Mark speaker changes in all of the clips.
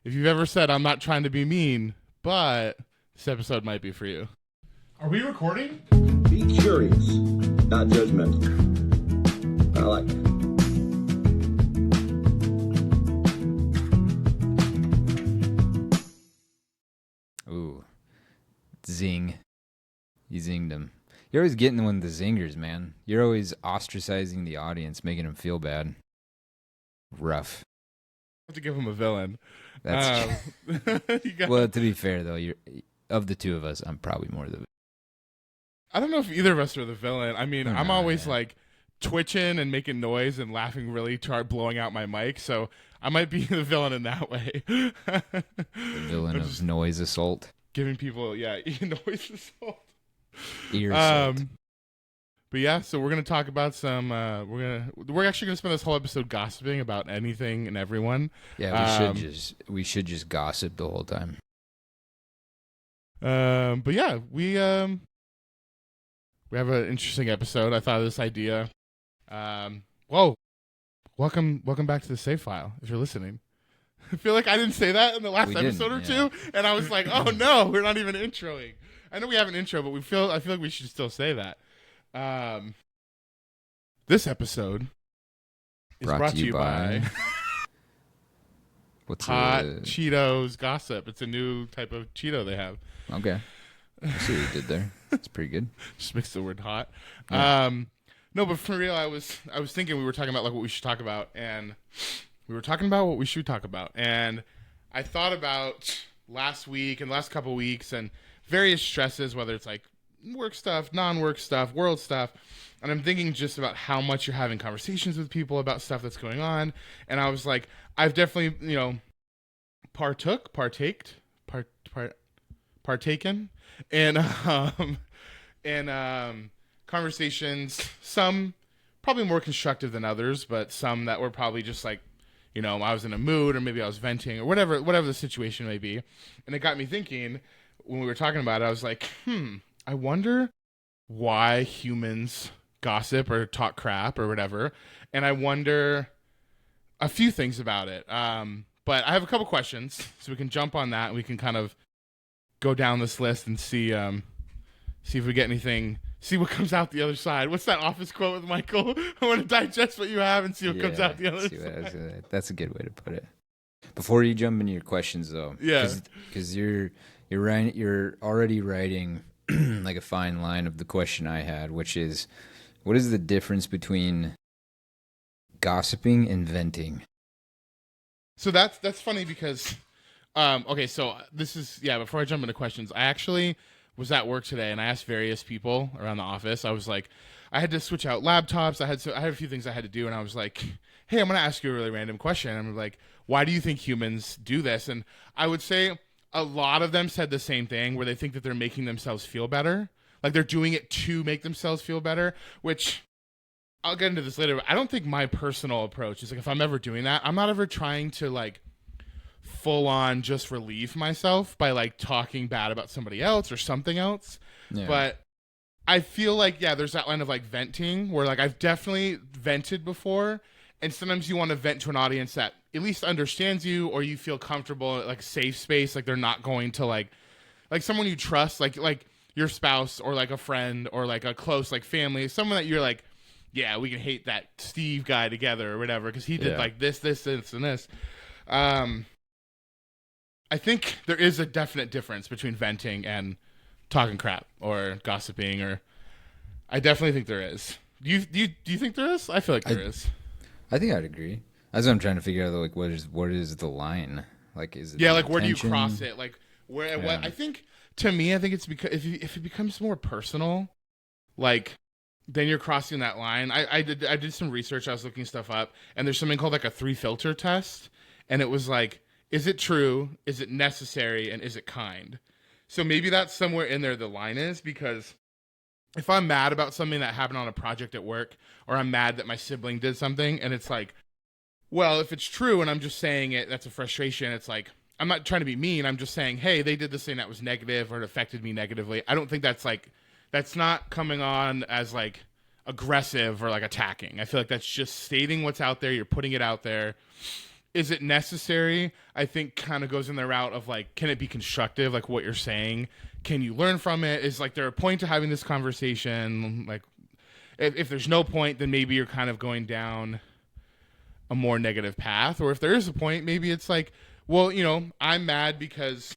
Speaker 1: if you've ever said, I'm not trying to be mean, but this episode might be for you. Are we recording?
Speaker 2: Be curious, not judgmental. I like that.
Speaker 3: Ooh. Zing. You zinged him. You're always getting one of the zingers, man. You're always ostracizing the audience, making them feel bad. Rough.
Speaker 1: I have to give him a villain.
Speaker 3: That's well, to be fair, though, you're of the two of us, I'm probably more the
Speaker 1: I don't know if either of us are the villain. I mean, I'm always like twitching and making noise and laughing really hard, blowing out my mic. So I might be the villain in that way.
Speaker 3: the villain of noise assault.
Speaker 1: Giving people, noise assault.
Speaker 3: Ear assault.
Speaker 1: But yeah, so we're gonna talk about some. We're actually gonna spend this whole episode gossiping about anything and everyone.
Speaker 3: Yeah, we should just gossip the whole time.
Speaker 1: But yeah, we have an interesting episode. I thought of this idea. Whoa, welcome back to the save file. If you're listening, I feel like I didn't say that in the last episode or two, and I was like, oh no, we're not even introing. I know we have an intro, but I feel like we should still say that. This episode is brought to you by
Speaker 3: what's
Speaker 1: Hot Cheetos Gossip. It's a new type of Cheeto they have.
Speaker 3: Okay, I see what you did there. That's pretty good.
Speaker 1: Just mix the word hot.
Speaker 3: Yeah.
Speaker 1: No, but for real, I was thinking we were talking about like what we should talk about, and we were talking about what we should talk about, and I thought about last week and last couple weeks and various stresses, whether it's like work stuff, non-work stuff, world stuff, and I'm thinking just about how much you're having conversations with people about stuff that's going on, and I was like, I've definitely partaken in conversations, some probably more constructive than others, but some that were probably just like, I was in a mood or maybe I was venting or whatever the situation may be. And it got me thinking when we were talking about it, I was like, I wonder why humans gossip or talk crap or whatever. And I wonder a few things about it. But I have a couple questions so we can jump on that and we can kind of go down this list and see if we get anything, see what comes out the other side. What's that Office quote with Michael? I want to digest what you have and see what comes out the other side.
Speaker 3: That's a good way to put it. Before you jump into your questions, though, because you're already writing like a fine line of the question I had, which is, what is the difference between gossiping and venting?
Speaker 1: So that's funny because, okay, so this is, before I jump into questions, I actually was at work today and I asked various people around the office. I was like, I had to switch out laptops. I had a few things I had to do, and I was like, hey, I'm going to ask you a really random question. I'm like, why do you think humans do this? And I would say a lot of them said the same thing, where they think that they're making themselves feel better. Like they're doing it to make themselves feel better, which I'll get into this later. But I don't think my personal approach is like, if I'm ever doing that, I'm not ever trying to like full on just relieve myself by like talking bad about somebody else or something else. Yeah. But I feel like, there's that line of like venting where like I've definitely vented before. And sometimes you want to vent to an audience that at least understands you, or you feel comfortable, like a safe space. Like they're not going to like someone you trust, like your spouse or like a friend or like a close like family, someone that you're like, yeah, we can hate that Steve guy together or whatever because he did like this, and this. I think there is a definite difference between venting and talking crap or gossiping, or I definitely think there is. Do you think there is? I feel like there is.
Speaker 3: I think I'd agree. That's what I'm trying to figure out. Like, what is the line? Like, is it
Speaker 1: like where do you cross it? Like, where? Yeah. What? I think it's because if it becomes more personal, like, then you're crossing that line. I did some research. I was looking stuff up, and there's something called like a 3-filter test, and it was like, is it true? Is it necessary? And is it kind? So maybe that's somewhere in there the line is, because if I'm mad about something that happened on a project at work, or I'm mad that my sibling did something, and it's like, well, if it's true and I'm just saying it, that's a frustration. It's like, I'm not trying to be mean. I'm just saying, hey, they did this thing that was negative or it affected me negatively. I don't think that's not coming on as like aggressive or like attacking. I feel like that's just stating what's out there. You're putting it out there. is it necessary? I think kind of goes in the route of like, can it be constructive? Like what you're saying, can you learn from it? Is like there a point to having this conversation? Like, if there's no point, then maybe you're kind of going down a more negative path. Or if there is a point, maybe it's like, well, you know, I'm mad because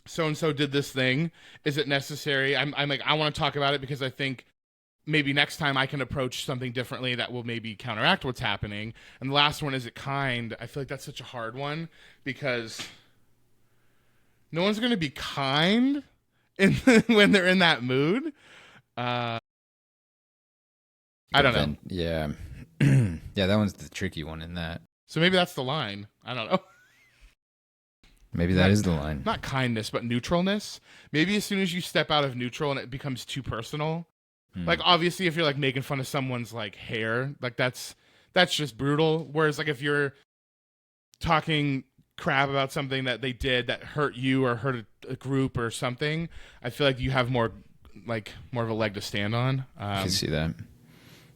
Speaker 1: so and so did this thing. Is it necessary? I'm like, I want to talk about it because I think maybe next time I can approach something differently that will maybe counteract what's happening. And the last one, is it kind? I feel like that's such a hard one because no one's going to be kind when they're in that mood. I don't know.
Speaker 3: Yeah. Yeah, that one's the tricky one in that.
Speaker 1: So maybe that's the line. I don't know.
Speaker 3: Maybe that is the line.
Speaker 1: Not kindness, but neutralness. Maybe as soon as you step out of neutral and it becomes too personal, like obviously if you're like making fun of someone's like hair, like that's just brutal. Whereas like if you're talking crap about something that they did that hurt you or hurt a group or something, I feel like you have more of a leg to stand on.
Speaker 3: I can see that.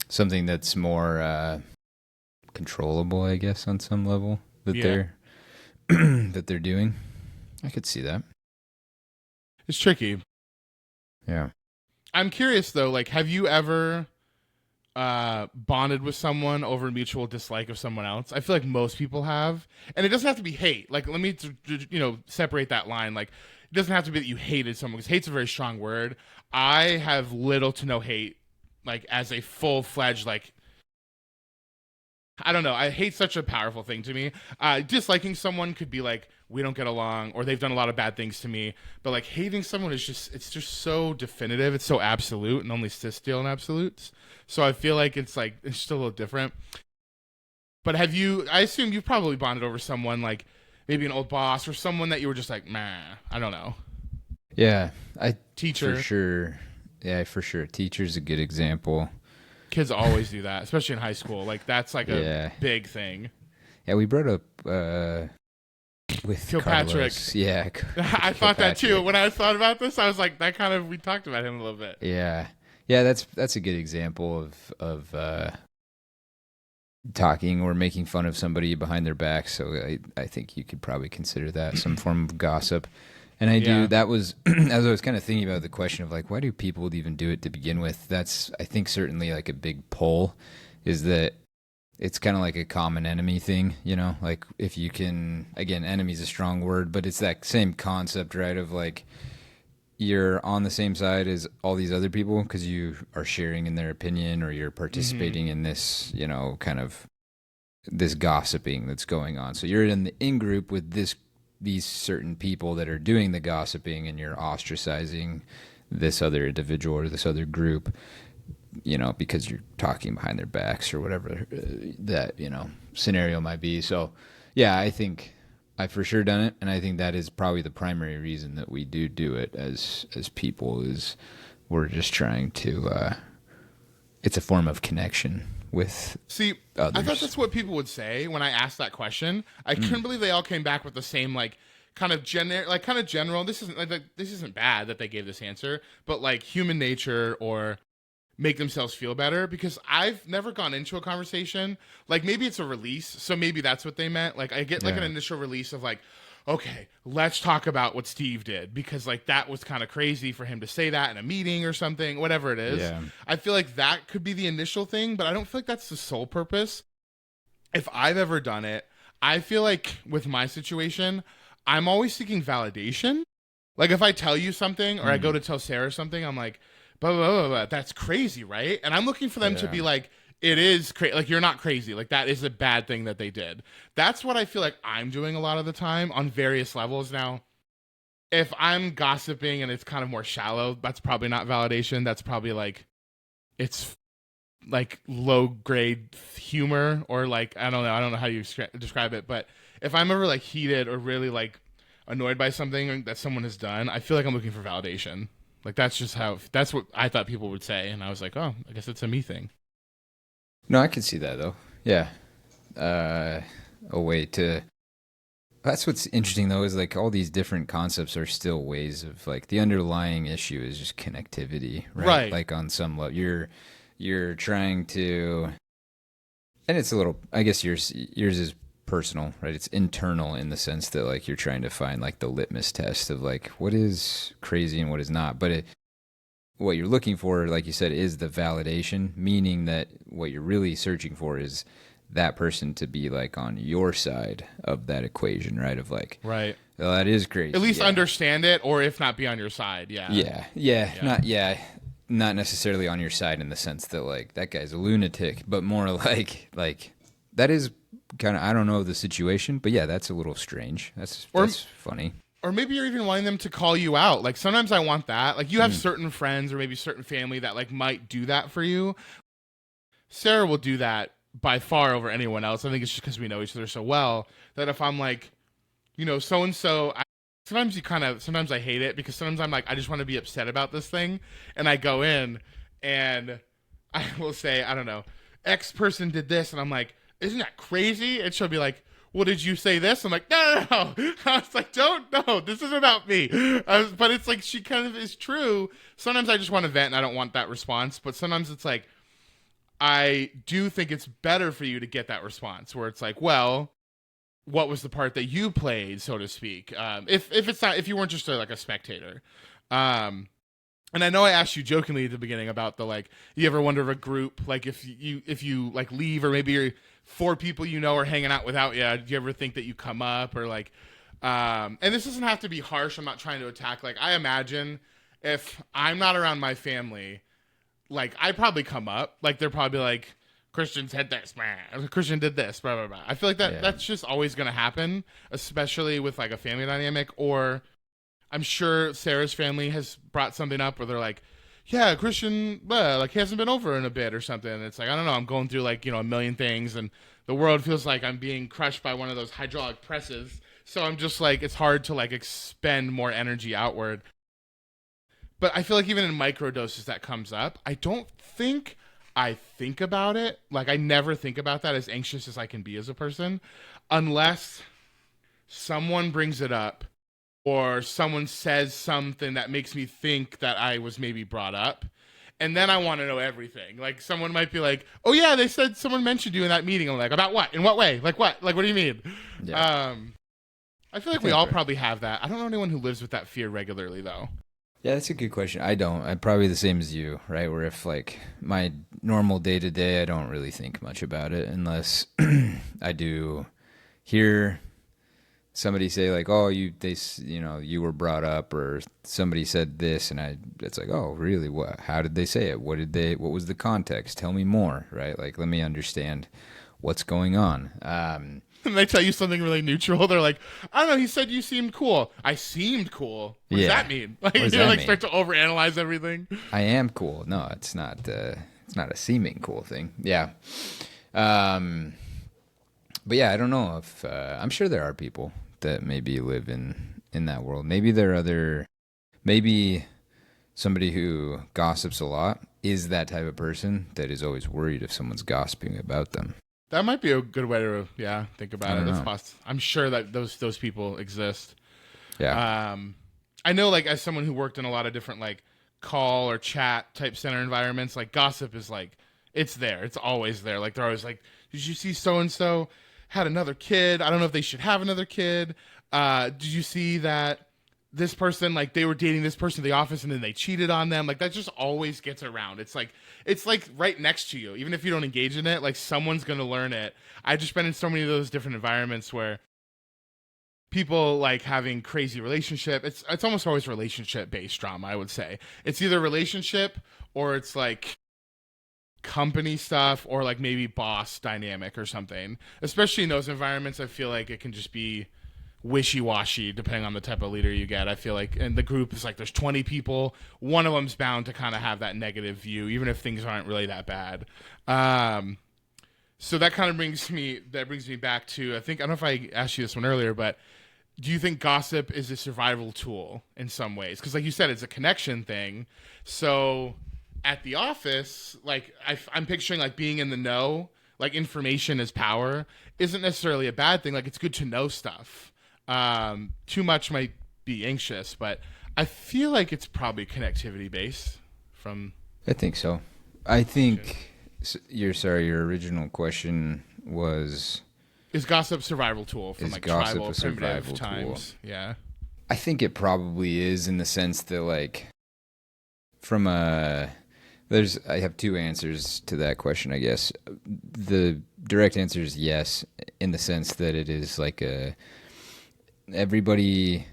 Speaker 3: Something that's more controllable, I guess, on some level that they're doing. I could see that.
Speaker 1: It's tricky.
Speaker 3: Yeah.
Speaker 1: I'm curious though, like, have you ever bonded with someone over mutual dislike of someone else? I feel like most people have, and it doesn't have to be hate. Like, let me separate that line. Like, it doesn't have to be that you hated someone, because hate's a very strong word. I have little to no hate, like as a full-fledged, like, I don't know. I hate such a powerful thing to me. Disliking someone could be like, we don't get along, or they've done a lot of bad things to me. But like hating someone is it's just so definitive. It's so absolute, and only cis deal in absolutes. So I feel like it's just a little different. But I assume you've probably bonded over someone, like maybe an old boss or someone that you were just like, meh, I don't know.
Speaker 3: Yeah.
Speaker 1: Teacher.
Speaker 3: For sure. Yeah, for sure. Teacher's a good example.
Speaker 1: Kids always do that, especially in high school. Like that's like a big thing.
Speaker 3: Yeah, we brought up with
Speaker 1: Kilpatrick.
Speaker 3: Carlos. Yeah,
Speaker 1: I thought that too. When I thought about this, I was like, we talked about him a little bit.
Speaker 3: Yeah, that's a good example of talking or making fun of somebody behind their back. So I think you could probably consider that some form of gossip. And I do. That was as I was kind of thinking about the question of like, why do people even do it to begin with? That's, I think, certainly like a big pull is that it's kind of like a common enemy thing, you know, like if you can, again, enemy is a strong word, but it's that same concept, right? Of like, you're on the same side as all these other people because you are sharing in their opinion, or you're participating in this, you know, kind of this gossiping that's going on. So you're in the in-group with these certain people that are doing the gossiping, and you're ostracizing this other individual or this other group, you know, because you're talking behind their backs or whatever that, you know, scenario might be. So yeah, I think I've for sure done it. And I think that is probably the primary reason that we do it as people, is we're just trying to, it's a form of connection with others.
Speaker 1: I thought that's what people would say when I asked that question. I couldn't believe they all came back with the same kind of general. This isn't bad that they gave this answer, but like human nature or make themselves feel better, because I've never gone into a conversation. Like maybe it's a release, so maybe that's what they meant. Like I get like an initial release of like, okay, let's talk about what Steve did, because like that was kind of crazy for him to say that in a meeting or something, whatever it is. Yeah. I feel like that could be the initial thing, but I don't feel like that's the sole purpose. If I've ever done it, I feel like with my situation, I'm always seeking validation. Like if I tell you something, or I go to tell Sarah something, I'm like, blah, blah, blah, blah, that's crazy, right? And I'm looking for them to be like, it is crazy. Like, you're not crazy. Like, that is a bad thing that they did. That's what I feel like I'm doing a lot of the time on various levels. Now, if I'm gossiping and it's kind of more shallow, that's probably not validation. That's probably like, it's like low grade humor, or like, I don't know how you describe it. But if I'm ever like heated or really like annoyed by something that someone has done, I feel like I'm looking for validation. Like, that's what I thought people would say. And I was like, oh, I guess it's a me thing.
Speaker 3: No, I can see that though. Yeah. A way to, that's what's interesting though, is like all these different concepts are still ways of like, the underlying issue is just connectivity, right? Like on some level, you're trying to, and it's a little, I guess yours is personal, right? It's internal in the sense that like you're trying to find like the litmus test of like what is crazy and what is not. But what you're looking for, like you said, is the validation, meaning that what you're really searching for is that person to be like on your side of that equation, right? Of like,
Speaker 1: right.
Speaker 3: Oh, that is crazy.
Speaker 1: At least understand it, or if not, be on your side.
Speaker 3: Not necessarily on your side in the sense that like that guy's a lunatic, but more like that is kind of, I don't know the situation, but yeah, that's a little strange. That's funny.
Speaker 1: Or maybe you're even wanting them to call you out. Like sometimes I want that. Like you have certain friends or maybe certain family that like might do that for you. Sarah will do that by far over anyone else. I think it's just because we know each other so well that if I'm like, you know, so-and-so, sometimes I hate it because sometimes I'm like, I just want to be upset about this thing. And I go in and I will say, I don't know, X person did this. And I'm like, isn't that crazy? And she'll be like, well, did you say this? I'm like, no. I was like, no, this isn't about me. But it's like, she kind of is true. Sometimes I just want to vent and I don't want that response. But sometimes it's like, I do think it's better for you to get that response where it's like, well, what was the part that you played, so to speak? If you weren't just like a spectator. And I know I asked you jokingly at the beginning about the, like, you ever wonder if a group, like if you like leave or maybe you're 4 people you know are hanging out without you, do you ever think that you come up or like, and this doesn't have to be harsh. I'm not trying to attack. Like I imagine if I'm not around my family, like I probably come up, like they're probably like, Christian said this, man. Christian did this, blah, blah, blah. I feel like that's just always going to happen, especially with like a family dynamic. Or I'm sure Sarah's family has brought something up where they're like, yeah, Christian, like he hasn't been over in a bit or something. And it's like, I don't know, I'm going through like, you know, a million things and the world feels like I'm being crushed by one of those hydraulic presses. So I'm just like, it's hard to like expend more energy outward. But I feel like even in micro doses that comes up, I don't think I think about it. Like I never think about that, as anxious as I can be as a person, unless someone brings it up or someone says something that makes me think that I was maybe brought up. And then I want to know everything. Like someone might be like, oh yeah, they said someone mentioned you in that meeting. I'm like, about what? In what way? Like what? Like, what do you mean? Yeah. I feel like we all probably have that. I don't know anyone who lives with that fear regularly though.
Speaker 3: Yeah, that's a good question. I don't. I'm probably the same as you, right? Where if like my normal day to day, I don't really think much about it unless I do hear somebody say like, "Oh, you were brought up," or somebody said this, and it's like, "Oh, really? What? How did they say it? What was the context? Tell me more." Right? Like, let me understand what's going on.
Speaker 1: And they tell you something really neutral. They're like, I don't know, he said you seemed cool. I seemed cool. What does that mean? Like, you like start to overanalyze everything.
Speaker 3: I am cool. No, it's not a seeming cool thing. Yeah. But yeah, I don't know if I'm sure there are people that maybe live in that world. Maybe maybe somebody who gossips a lot is that type of person that is always worried if someone's gossiping about them.
Speaker 1: That might be a good way to, think about it. That's possible. I'm sure that those people exist.
Speaker 3: Yeah.
Speaker 1: I know, like, as someone who worked in a lot of different, like, call or chat type center environments, like, gossip is, like, it's there. It's always there. Like, they're always like, did you see so-and-so had another kid? I don't know if they should have another kid. Did you see that this person, like, they were dating this person in the office and then they cheated on them? Like, that just always gets around. It's like right next to you. Even if you don't engage in it, like, someone's going to learn it. I've just been in so many of those different environments where people, like, having crazy relationship. It's almost always relationship-based drama, I would say. It's either relationship or it's, like, company stuff or, like, maybe boss dynamic or something. Especially in those environments, I feel like it can just be wishy-washy depending on the type of leader you get. I feel like in the group is like there's 20 people, one of them's bound to kind of have that negative view even if things aren't really that bad. So that kind of brings me back to, I don't know if I asked you this one earlier, but do you think gossip is a survival tool in some ways? Because like you said, it's a connection thing. So at the office, like I'm picturing like being in the know, like information is power, isn't necessarily a bad thing. Like it's good to know stuff. Too much might be anxious, but I feel like it's probably connectivity based
Speaker 3: I think so. I think your original question was
Speaker 1: Is gossip survival tool from
Speaker 3: Is
Speaker 1: like
Speaker 3: gossip
Speaker 1: tribal
Speaker 3: a survival
Speaker 1: primitive times? Yeah.
Speaker 3: I think it probably is, in the sense that, like, from a I have two answers to that question, I guess. The direct answer is yes, in the sense that it is like everybody,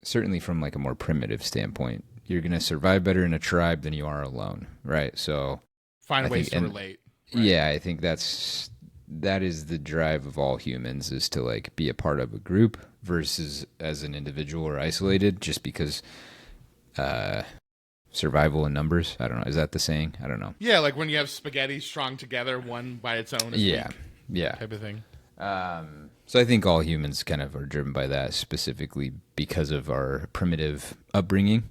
Speaker 3: certainly from like a more primitive standpoint, you're going to survive better in a tribe than you are alone, right? So
Speaker 1: Find ways to relate. Right?
Speaker 3: Yeah, I think that is the drive of all humans, is to like be a part of a group versus as an individual or isolated, just because survival in numbers. I don't know. Is that the saying? I don't know.
Speaker 1: Yeah, like when you have spaghetti strung together, one by its own is weak, type of thing.
Speaker 3: So I think all humans kind of are driven by that, specifically because of our primitive upbringing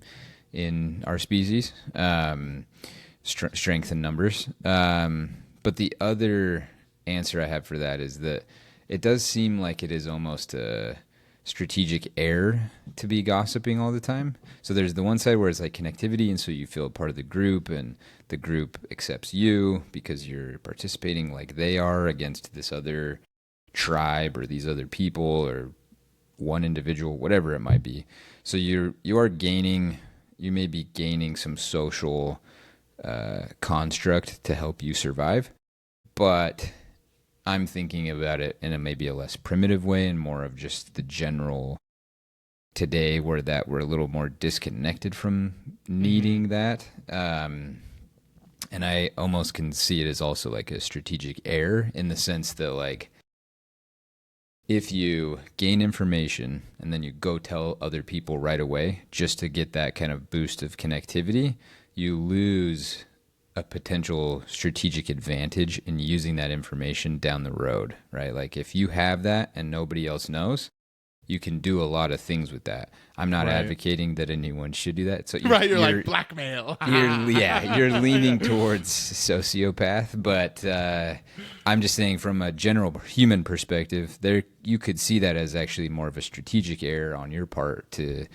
Speaker 3: in our species, strength in numbers. But the other answer I have for that is that it does seem like it is almost a strategic error to be gossiping all the time. So there's the one side where it's like connectivity, and so you feel part of the group, and the group accepts you because you're participating like they are against this other tribe or these other people or one individual, whatever it might be. So you may be gaining some social construct to help you survive. But I'm thinking about it in maybe a less primitive way, and more of just the general today, where that we're a little more disconnected from needing that. And I almost can see it as also like a strategic error, in the sense that, like, if you gain information and then you go tell other people right away just to get that kind of boost of connectivity, you lose a potential strategic advantage in using that information down the road, right? Like, if you have that and nobody else knows, you can do a lot of things with that. I'm not advocating that anyone should do that. So
Speaker 1: you're like blackmail.
Speaker 3: You're leaning towards sociopath, but I'm just saying from a general human perspective, you could see that as actually more of a strategic error on your part to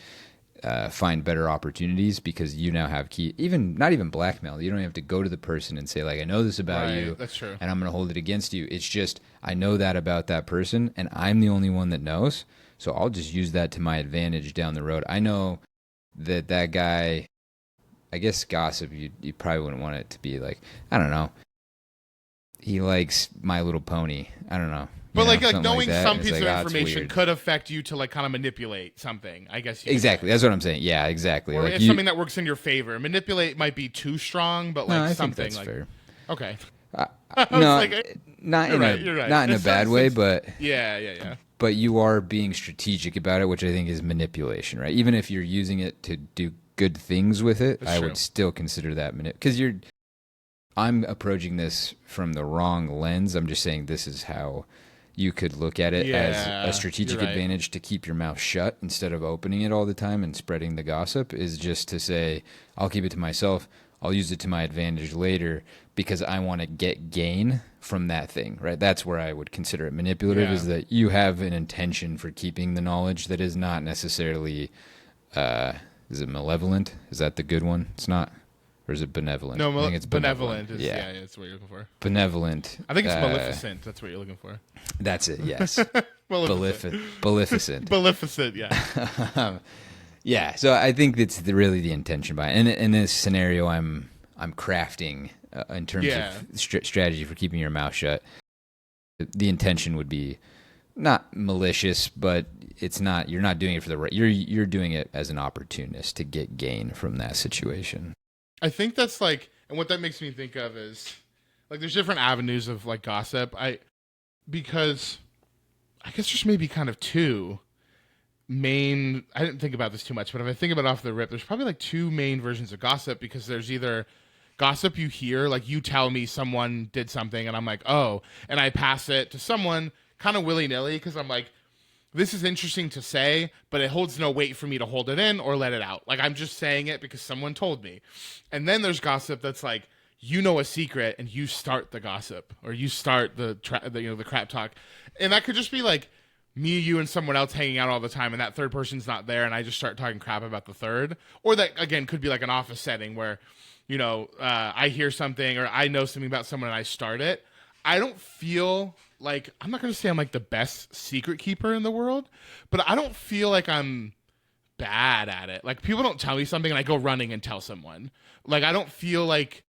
Speaker 3: find better opportunities, because you now have not even blackmail. You don't have to go to the person and say, like, I know this about you,
Speaker 1: that's true, and
Speaker 3: I'm going to hold it against you. It's just, I know that about that person, and I'm the only one that knows. So I'll just use that to my advantage down the road. I know that guy, I guess gossip, you probably wouldn't want it to be like, I don't know, he likes My Little Pony. I don't know.
Speaker 1: But like knowing like some piece of information could affect you to like kind of manipulate something, I guess.
Speaker 3: Exactly. That's what I'm saying. Yeah, exactly.
Speaker 1: Or
Speaker 3: like
Speaker 1: it's something that works in your favor. Manipulate might be too strong, but like
Speaker 3: I
Speaker 1: something
Speaker 3: think that's
Speaker 1: like
Speaker 3: fair.
Speaker 1: Okay.
Speaker 3: No,
Speaker 1: like,
Speaker 3: not in a bad way, but
Speaker 1: yeah.
Speaker 3: But you are being strategic about it, which I think is manipulation, right? Even if you're using it to do good things with it, I would still consider that because I'm approaching this from the wrong lens. I'm just saying this is how you could look at it as a strategic advantage to keep your mouth shut instead of opening it all the time and spreading the gossip, is just to say, I'll keep it to myself. I'll use it to my advantage later because I want to get gain from that thing, right? That's where I would consider it manipulative, is that you have an intention for keeping the knowledge that is not necessarily, is it malevolent? Is that the good one? It's not. Or is it benevolent?
Speaker 1: No,
Speaker 3: I think it's
Speaker 1: benevolent. Yeah, that's what you're looking for.
Speaker 3: Benevolent.
Speaker 1: I think it's maleficent. That's what you're looking for.
Speaker 3: That's it, yes. Maleficent.
Speaker 1: Maleficent, yeah.
Speaker 3: Yeah, so I think that's really the intention behind it. And in this scenario, I'm crafting in terms of strategy for keeping your mouth shut. The intention would be not malicious, but it's not. You're not doing it for the right. You're doing it as an opportunist to get gain from that situation.
Speaker 1: I think that's like, and what that makes me think of is, like, there's different avenues of like gossip. Because I guess there's maybe kind of two main. I didn't think about this too much, but if I think about it off the rip, there's probably like two main versions of gossip, because there's either gossip you hear, like you tell me someone did something and I'm like, oh, and I pass it to someone kind of willy-nilly because I'm like, this is interesting to say, but it holds no weight for me to hold it in or let it out. Like, I'm just saying it because someone told me. And then there's gossip that's like, you know a secret and you start the gossip, or you start the crap talk. And that could just be like me, you, and someone else hanging out all the time, and that third person's not there, and I just start talking crap about the third. Or that, again, could be like an office setting where, I hear something or I know something about someone and I start it. I don't feel like, I'm not going to say I'm like the best secret keeper in the world, but I don't feel like I'm bad at it. Like people don't tell me something and I go running and tell someone. Like I don't feel like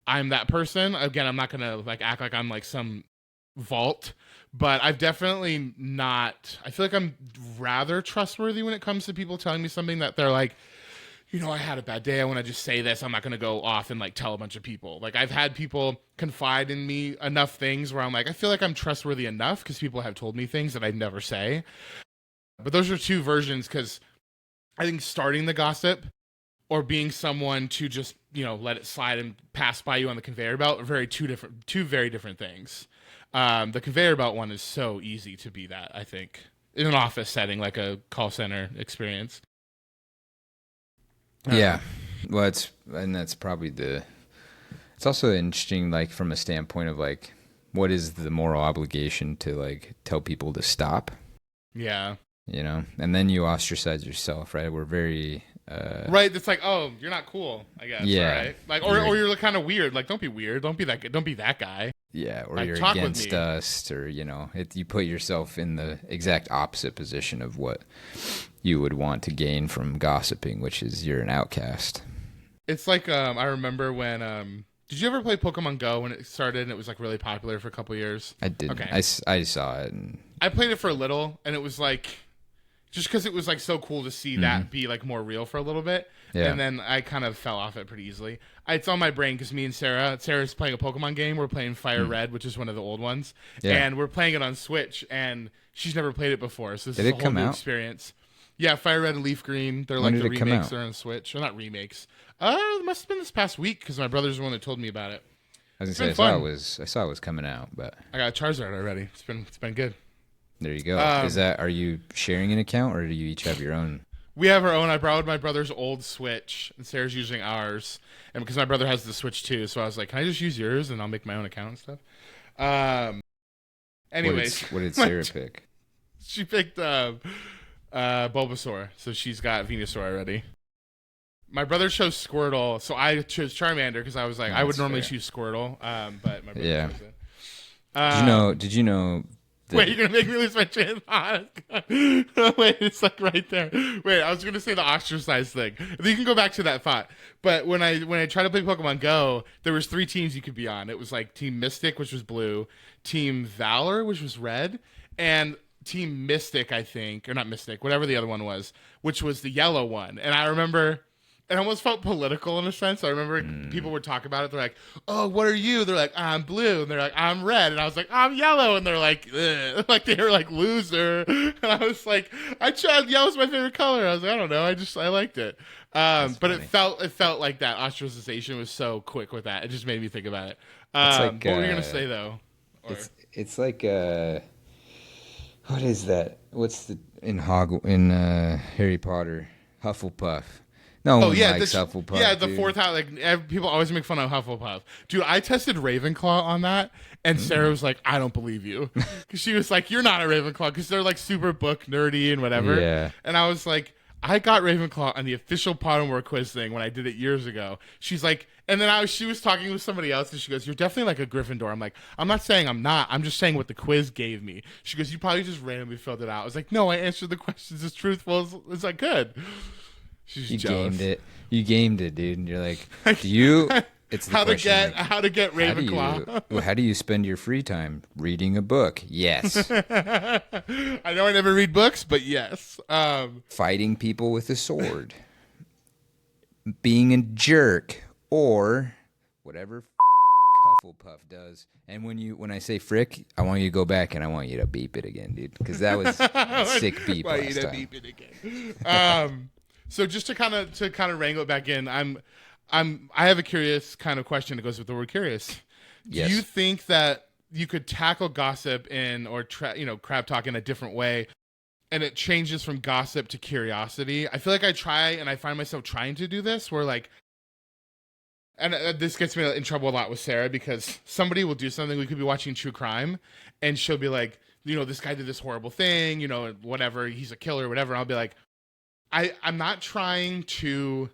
Speaker 1: I'm that person. Again, I'm not going to like act like I'm like some vault, but I've definitely not, I feel like I'm rather trustworthy when it comes to people telling me something that they're like, I had a bad day. I want to just say this. I'm not going to go off and like tell a bunch of people. Like I've had people confide in me enough things where I'm like, I feel like I'm trustworthy enough because people have told me things that I'd never say. But those are two versions, because I think starting the gossip or being someone to just, let it slide and pass by you on the conveyor belt are two very different things. The conveyor belt one is so easy to be that, I think, in an office setting, like a call center experience.
Speaker 3: Yeah. Well, that's probably it's also interesting, like from a standpoint of like, what is the moral obligation to like tell people to stop?
Speaker 1: Yeah.
Speaker 3: And then you ostracise yourself, right? We're very,
Speaker 1: right. It's like, oh, you're not cool, I guess.
Speaker 3: Yeah.
Speaker 1: Right? Like, or you're kind of weird. Like, don't be weird. Don't be that guy.
Speaker 3: Yeah. Or
Speaker 1: like,
Speaker 3: you're against us, or, you put yourself in the exact opposite position of what you would want to gain from gossiping, which is you're an outcast.
Speaker 1: It's like, I remember when, did you ever play Pokemon Go when it started and it was like really popular for a couple years?
Speaker 3: I didn't.
Speaker 1: Okay.
Speaker 3: I saw it. And
Speaker 1: I played it for a little, and it was like, just because it was like so cool to see that be like more real for a little bit. Yeah. And then I kind of fell off it pretty easily. It's on my brain because me and Sarah's playing a Pokemon game. We're playing Fire Red, which is one of the old ones. Yeah. And we're playing it on Switch, and she's never played it before. So this is a whole new experience. Yeah, Fire Red and Leaf Green. They're like the remakes. They're on Switch. Or not remakes. It must have been this past week because my brother's the one that told me about it.
Speaker 3: I was gonna say I saw it was coming out, but
Speaker 1: I got a Charizard already. It's been good.
Speaker 3: There you go. Are you sharing an account, or do you each have your own?
Speaker 1: We have our own. I borrowed my brother's old Switch, and Sarah's using ours. And because my brother has the Switch too, so I was like, "Can I just use yours, and I'll make my own account and stuff?" Anyways,
Speaker 3: what did Sarah pick?
Speaker 1: She picked Bulbasaur, so she's got Venusaur already. My brother chose Squirtle, so I chose Charmander because I was like, I would normally choose Squirtle, but my brother chose it.
Speaker 3: Did you know?
Speaker 1: Wait, you're gonna make me lose my train of thought. Wait, it's like right there. Wait, I was gonna say the ostracized thing. You can go back to that thought. But when I tried to play Pokemon Go, there was 3 teams you could be on. It was like Team Mystic, which was blue, Team Valor, which was red, and Team Mystic, I think, or not Mystic, whatever the other one was, which was the yellow one. And I remember it almost felt political in a sense. I remember people would talk about it. They're like, "Oh, what are you?" They're like, "I'm blue," and they're like, "I'm red," and I was like, "I'm yellow," and they're like, ugh. Like they were like loser, and I was like, "I tried yellow's my favorite color." I was like, "I don't know, I liked it," but funny. it felt like that ostracization was so quick with that. It just made me think about it. What were you gonna say though?
Speaker 3: It's like what is that? What's in Harry Potter? Hufflepuff. No one likes Hufflepuff.
Speaker 1: Yeah, the fourth house. Like people always make fun of Hufflepuff. Dude, I tested Ravenclaw on that, and Sarah was like, "I don't believe you," because she was like, "You're not a Ravenclaw," because they're like super book nerdy and whatever. Yeah. And I was like, I got Ravenclaw on the official Pottermore quiz thing when I did it years ago. She's like, and then she was talking with somebody else, and she goes, "You're definitely like a Gryffindor." I'm like, "I'm not saying I'm not. I'm just saying what the quiz gave me." She goes, "You probably just randomly filled it out." I was like, "No, I answered the questions as truthful as I could." She's jealous.
Speaker 3: Gamed it. You gamed it, dude. And you're like, do you? It's the
Speaker 1: how
Speaker 3: question,
Speaker 1: to get Ravenclaw.
Speaker 3: How do you spend your free time? Reading a book. Yes.
Speaker 1: I know I never read books, but yes.
Speaker 3: Fighting people with a sword. Being a jerk, or whatever Hufflepuff does. And when I say frick, I want you to go back and I want you to beep it again, dude, because that was a sick beep last time.
Speaker 1: Beep it again. So just to kind of wrangle it back in, I have a curious kind of question that goes with the word curious. Yes. Do you think that you could tackle gossip crap talk in a different way, and it changes from gossip to curiosity? I feel like I try, and I find myself trying to do this, where like, and this gets me in trouble a lot with Sarah, because somebody will do something. We could be watching true crime, and she'll be like, this guy did this horrible thing, whatever, he's a killer, whatever. And I'll be like, I'm not trying to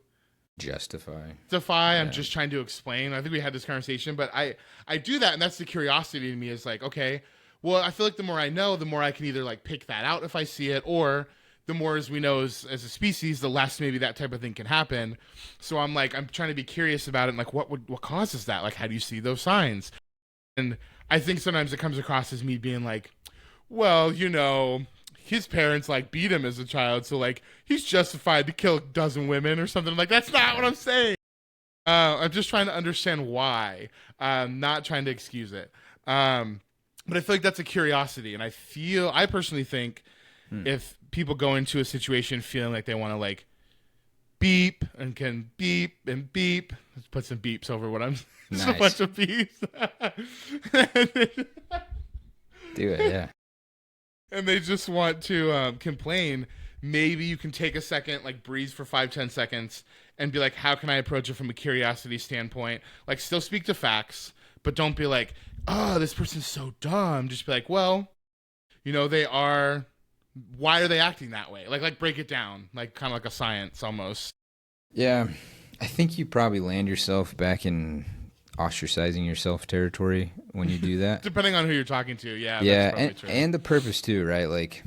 Speaker 3: Justify.
Speaker 1: I'm just trying to explain. I think we had this conversation, but I do that, and that's the curiosity in me is like, okay, well, I feel like the more I know, the more I can either like pick that out if I see it, or the more as we know as a species, the less maybe that type of thing can happen. So I'm trying to be curious about it, and like what causes that? Like, how do you see those signs? And I think sometimes it comes across as me being like, well, his parents like beat him as a child, so like he's justified to kill a dozen women or something. I'm like, that's not what I'm saying. I'm just trying to understand why. Not trying to excuse it. But I feel like that's a curiosity, and I personally think if people go into a situation feeling like they want to like beep and can beep and beep, let's put some beeps over what I'm. Nice. A bunch of beeps.
Speaker 3: Do it, yeah.
Speaker 1: And they just want to complain. Maybe you can take a second, like breathe for 5-10 seconds and be like, how can I approach it from a curiosity standpoint? Like still speak to facts, but don't be like, oh, this person's so dumb. Just be like, well, they are, why are they acting that way? Like break it down, like kind of like a science almost.
Speaker 3: Yeah. I think you probably land yourself back in ostracizing yourself territory when you do that.
Speaker 1: Depending on who you're talking to, yeah.
Speaker 3: Yeah, and the purpose too, right? Like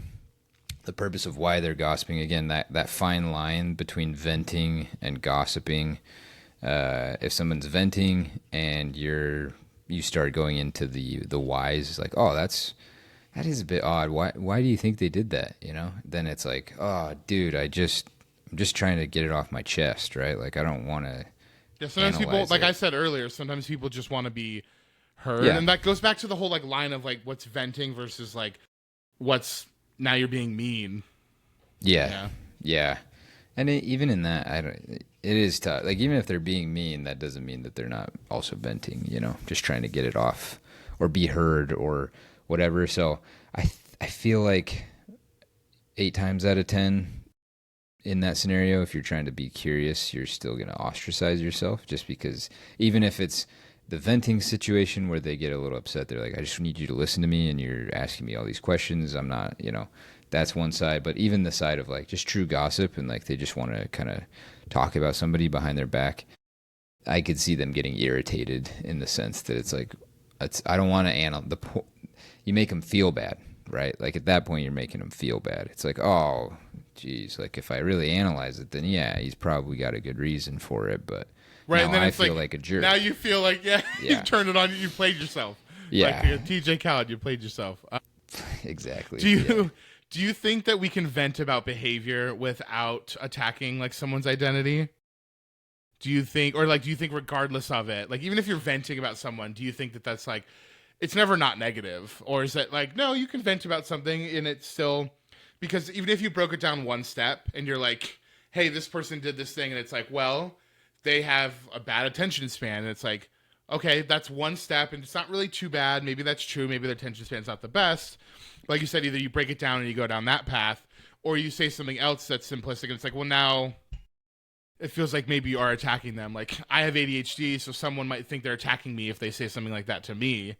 Speaker 3: the purpose of why they're gossiping. Again, that fine line between venting and gossiping. If someone's venting and you start going into the whys, it's like, oh, that is a bit odd. Why do you think they did that? Then it's like, oh, dude, I'm just trying to get it off my chest, right? Like I don't want to.
Speaker 1: Yeah, sometimes people, like I said earlier, sometimes people just want to be heard, and that goes back to the whole like line of like what's venting versus like what's now you're being mean.
Speaker 3: Yeah. And even in that, it is tough. Like even if they're being mean, that doesn't mean that they're not also venting. Just trying to get it off or be heard or whatever. So I feel like 8 times out of 10. In that scenario, if you're trying to be curious, you're still going to ostracize yourself just because even if it's the venting situation where they get a little upset, they're like, I just need you to listen to me and you're asking me all these questions. I'm not, that's one side. But even the side of like just true gossip and like they just want to kind of talk about somebody behind their back, I could see them getting irritated in the sense that it's like, I don't want to you make them feel bad, right? Like at that point, you're making them feel bad. It's like, oh, geez, like if I really analyze it, then yeah, he's probably got a good reason for it. But
Speaker 1: right,
Speaker 3: now
Speaker 1: and then
Speaker 3: I feel like a jerk.
Speaker 1: Now you feel like, you turned it on, you played yourself.
Speaker 3: Yeah.
Speaker 1: Like TJ Khaled, you played yourself.
Speaker 3: Exactly.
Speaker 1: Do you think that we can vent about behavior without attacking like someone's identity? Do you think regardless of it, like even if you're venting about someone, do you think that that's like, it's never not negative? Or is it like, no, you can vent about something and it's still... Because even if you broke it down one step and you're like, hey, this person did this thing, and it's like, well, they have a bad attention span. And it's like, okay, that's one step and it's not really too bad. Maybe that's true. Maybe their attention span's not the best. Like you said, either you break it down and you go down that path, or you say something else that's simplistic and it's like, well, now it feels like maybe you are attacking them. Like I have ADHD, so someone might think they're attacking me if they say something like that to me.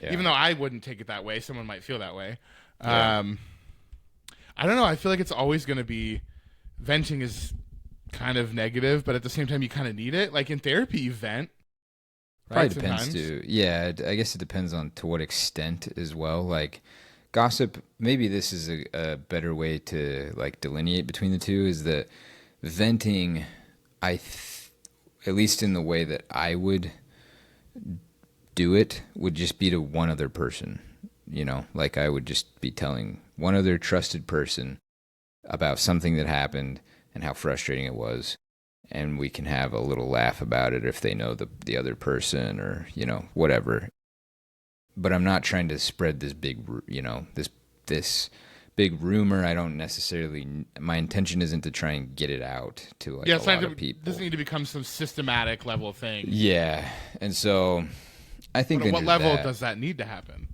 Speaker 1: Yeah. Even though I wouldn't take it that way, someone might feel that way. Yeah. I don't know. I feel like it's always going to be venting is kind of negative, but at the same time, you kind of need it. Like in therapy, you vent.
Speaker 3: Right? Probably depends too. Yeah, I guess it depends on to what extent as well. Like gossip, maybe this is a better way to like delineate between the two. Is that venting? At least in the way that I would do it, would just be to one other person. Like I would just be telling one other trusted person about something that happened and how frustrating it was. And we can have a little laugh about it if they know the other person or, whatever. But I'm not trying to spread this big, this big rumor. I don't necessarily, my intention isn't to try and get it out to like a lot of people.
Speaker 1: It doesn't need to become some systematic level thing.
Speaker 3: Yeah. And so I think
Speaker 1: at what level does that need to happen?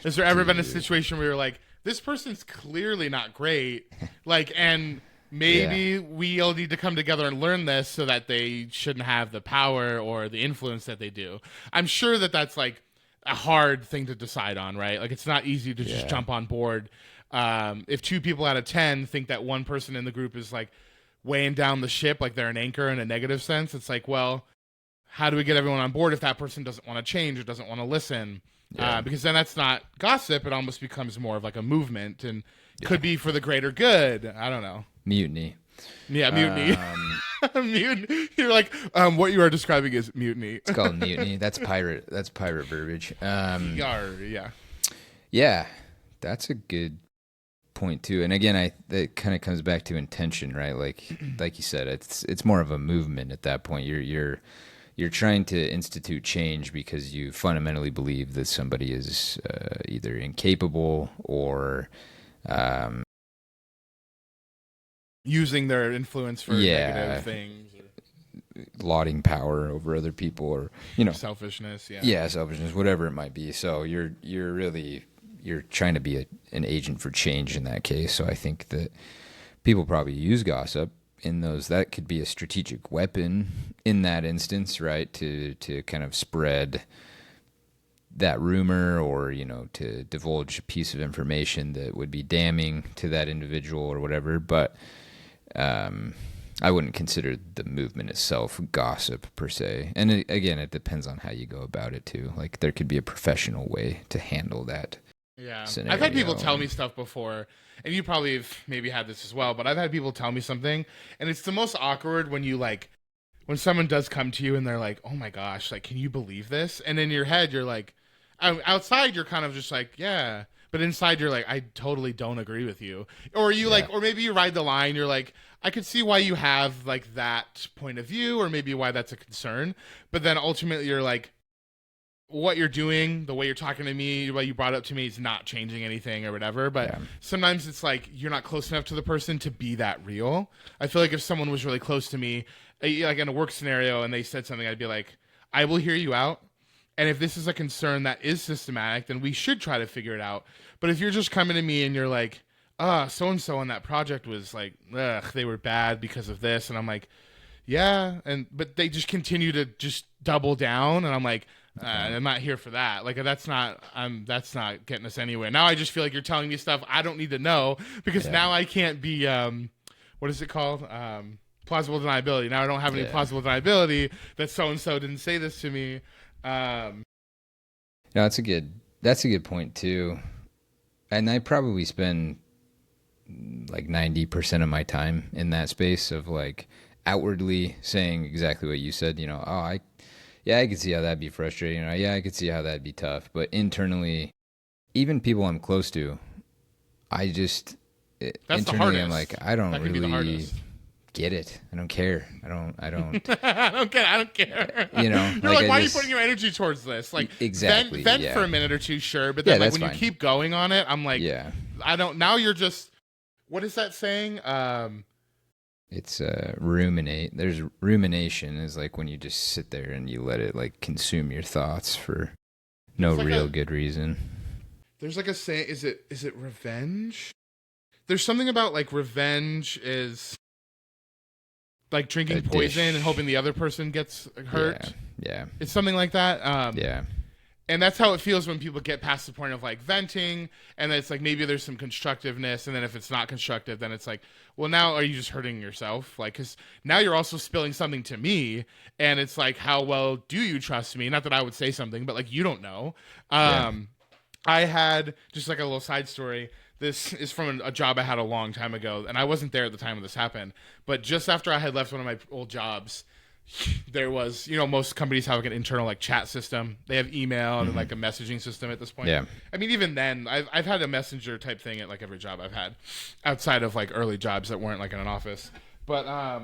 Speaker 1: Has there ever been a situation where you're like, this person's clearly not great, like, and maybe we all need to come together and learn this so that they shouldn't have the power or the influence that they do? I'm sure that that's like a hard thing to decide on, right? Like it's not easy to just jump on board. If 2 people out of 10 think that one person in the group is like weighing down the ship, like they're an anchor in a negative sense. It's like, well, how do we get everyone on board if that person doesn't want to change or doesn't want to listen? Because then that's not gossip. It almost becomes more of like a movement and could be for the greater good. I don't know.
Speaker 3: Mutiny.
Speaker 1: Yeah, mutiny. Mutiny. You're like, what you are describing is mutiny.
Speaker 3: It's called mutiny. That's pirate. That's pirate verbiage.
Speaker 1: Yeah.
Speaker 3: Yeah, that's a good point too. And again, it kind of comes back to intention, right? Like you said, it's more of a movement at that point. You're trying to institute change because you fundamentally believe that somebody is either incapable or
Speaker 1: using their influence for negative things, or
Speaker 3: lauding power over other people, or
Speaker 1: selfishness.
Speaker 3: Selfishness, whatever it might be. So you're trying to be an agent for change in that case. So I think that people probably use gossip in those. That could be a strategic weapon in that instance, right? To kind of spread that rumor, or to divulge a piece of information that would be damning to that individual or whatever. But I wouldn't consider the movement itself gossip per se. And again, it depends on how you go about it too. Like there could be a professional way to handle that.
Speaker 1: Yeah,
Speaker 3: scenario.
Speaker 1: I've had people tell me stuff before, and you probably have maybe had this as well, but I've had people tell me something, and it's the most awkward when when someone does come to you and they're like, oh my gosh, like, can you believe this? And in your head, you're like, outside, you're kind of just like, yeah, but inside, you're like, I totally don't agree with you. Or or maybe you ride the line, you're like, I could see why you have like that point of view, or maybe why that's a concern, but then ultimately you're like, what you're doing, the way you're talking to me, what you brought up to me is not changing anything or whatever. But sometimes it's like you're not close enough to the person to be that real. I feel like if someone was really close to me, like in a work scenario, and they said something, I'd be like, I will hear you out. And if this is a concern that is systematic, then we should try to figure it out. But if you're just coming to me and you're like, so-and-so on that project was like, they were bad because of this. And I'm like, yeah. But they just continue to just double down. And I'm like, I'm not here for that. Like that's not getting us anywhere. Now I just feel like you're telling me stuff I don't need to know, because now I can't be what is it called? Plausible deniability. Now I don't have any plausible deniability that so and so didn't say this to me.
Speaker 3: No, that's a good point too. And I probably spend like 90% of my time in that space of like outwardly saying exactly what you said, I could see how that'd be frustrating. I could see how that'd be tough. But internally, even people I'm close to,
Speaker 1: That's
Speaker 3: internally
Speaker 1: the hardest.
Speaker 3: I'm like, I don't
Speaker 1: that
Speaker 3: really get it. I don't care. I don't.
Speaker 1: I don't care.
Speaker 3: You're
Speaker 1: like, why are you putting your energy towards this? Like,
Speaker 3: exactly.
Speaker 1: Vent for a minute or two, sure. But then, like, when you keep going on it, I'm like, I don't. Now you're just. What is that saying?
Speaker 3: It's ruminate. There's rumination is like when you just sit there and you let it like consume your thoughts for no real good reason.
Speaker 1: There's like a saying. Is it revenge? There's something about like revenge is like drinking poison and hoping the other person gets hurt.
Speaker 3: Yeah.
Speaker 1: It's something like that.
Speaker 3: Yeah.
Speaker 1: And that's how it feels when people get past the point of like venting, and then it's like maybe there's some constructiveness, and then if it's not constructive, then it's like, well, now are you just hurting yourself? Like, because now you're also spilling something to me, and it's like, how well do you trust me? Not that I would say something, but like you don't know. I had just like a little side story. This is from a job I had a long time ago, and I wasn't there at the time when this happened. But just after I had left one of my old jobs, there was, most companies have like an internal like chat system. They have email and like a messaging system at this point.
Speaker 3: Yeah.
Speaker 1: I mean, even then, I've had a messenger type thing at like every job I've had, outside of like early jobs that weren't like in an office. But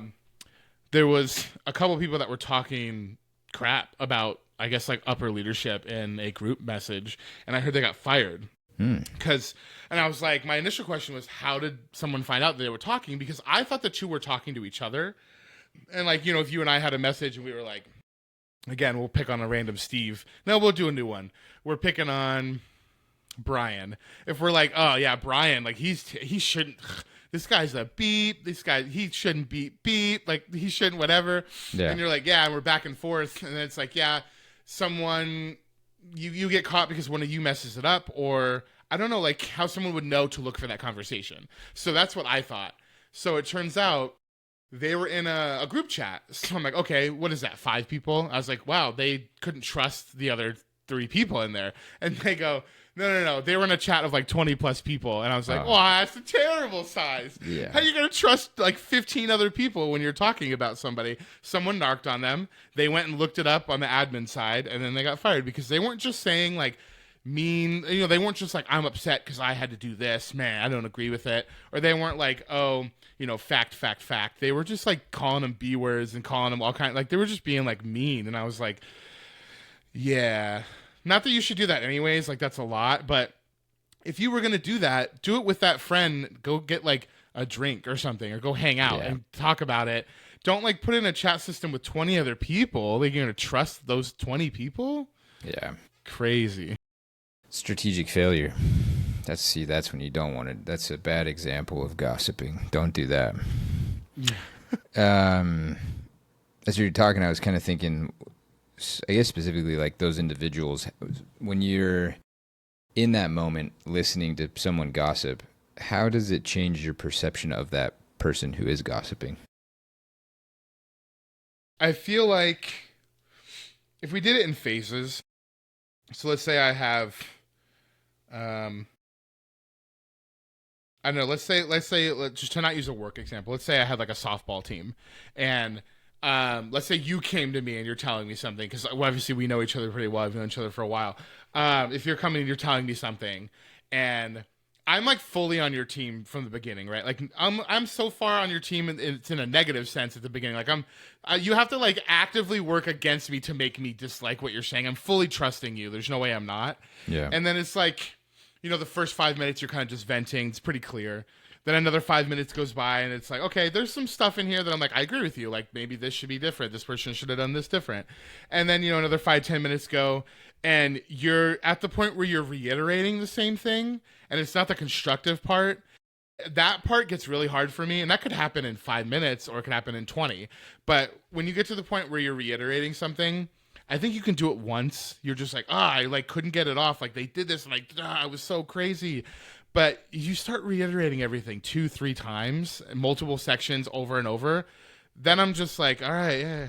Speaker 1: there was a couple people that were talking crap about, I guess, like upper leadership in a group message, and I heard they got fired. And I was like, my initial question was, how did someone find out that they were talking? Because I thought the two were talking to each other. And like, if you and I had a message and we were like, again, we'll pick on a random Steve. No, we'll do a new one. We're picking on Brian. If we're like, oh yeah, Brian, like he shouldn't, this guy's a beep. This guy, he shouldn't beep. Like he shouldn't whatever. Yeah. And you're like, yeah, and we're back and forth. And then it's like, yeah, someone, you get caught because one of you messes it up, or I don't know, like how someone would know to look for that conversation. So that's what I thought. So it turns out they were in a group chat. So I'm like, okay, what is that? 5 people? I was like, wow, they couldn't trust the other 3 people in there. And they go, no. They were in a chat of like 20 plus people. And I was like, wow, that's a terrible size.
Speaker 3: Yeah.
Speaker 1: How are you going to trust like 15 other people when you're talking about somebody? Someone narked on them. They went and looked it up on the admin side, and then they got fired because they weren't just saying like mean, they weren't just like, I'm upset because I had to do this. Man, I don't agree with it. Or they weren't like, oh, fact. They were just like calling them B words and calling them all kinds, like they were just being like mean. And I was like, yeah, not that you should do that anyways. Like that's a lot, but if you were going to do that, do it with that friend. Go get like a drink or something, or go hang out and talk about it. Don't like put it in a chat system with 20 other people. Like you're going to trust those 20 people?
Speaker 3: Yeah. Crazy. Strategic failure. That's when you don't want it. That's a bad example of gossiping. Don't do that. As you're talking, I was kind of thinking, I guess specifically like those individuals, when you're in that moment listening to someone gossip, how does it change your perception of that person who is gossiping?
Speaker 1: I feel like if we did it in phases, so let's say I have, I don't know, let's say, just to not use a work example, let's say I had like a softball team, and let's say you came to me and you're telling me something, because obviously we know each other pretty well. I've known each other for a while. If you're coming and you're telling me something, and I'm like fully on your team from the beginning, right? Like I'm so far on your team, and it's in a negative sense at the beginning. Like you have to like actively work against me to make me dislike what you're saying. I'm fully trusting you. There's no way I'm not.
Speaker 3: Yeah.
Speaker 1: And then it's like, the first 5 minutes you're kind of just venting. It's pretty clear. Then another 5 minutes goes by, and it's like, okay, there's some stuff in here that I'm like, I agree with you. Like maybe this should be different. This person should have done this different. And then, another 5-10 minutes go, and you're at the point where you're reiterating the same thing, and it's not the constructive part. That part gets really hard for me, and that could happen in 5 minutes or it could happen in 20. But when you get to the point where you're reiterating something, I think you can do it once. You're just like, I like couldn't get it off. Like they did this, and like, it was so crazy. But you start reiterating everything 2-3 times, multiple sections over and over. Then I'm just like, all right, yeah.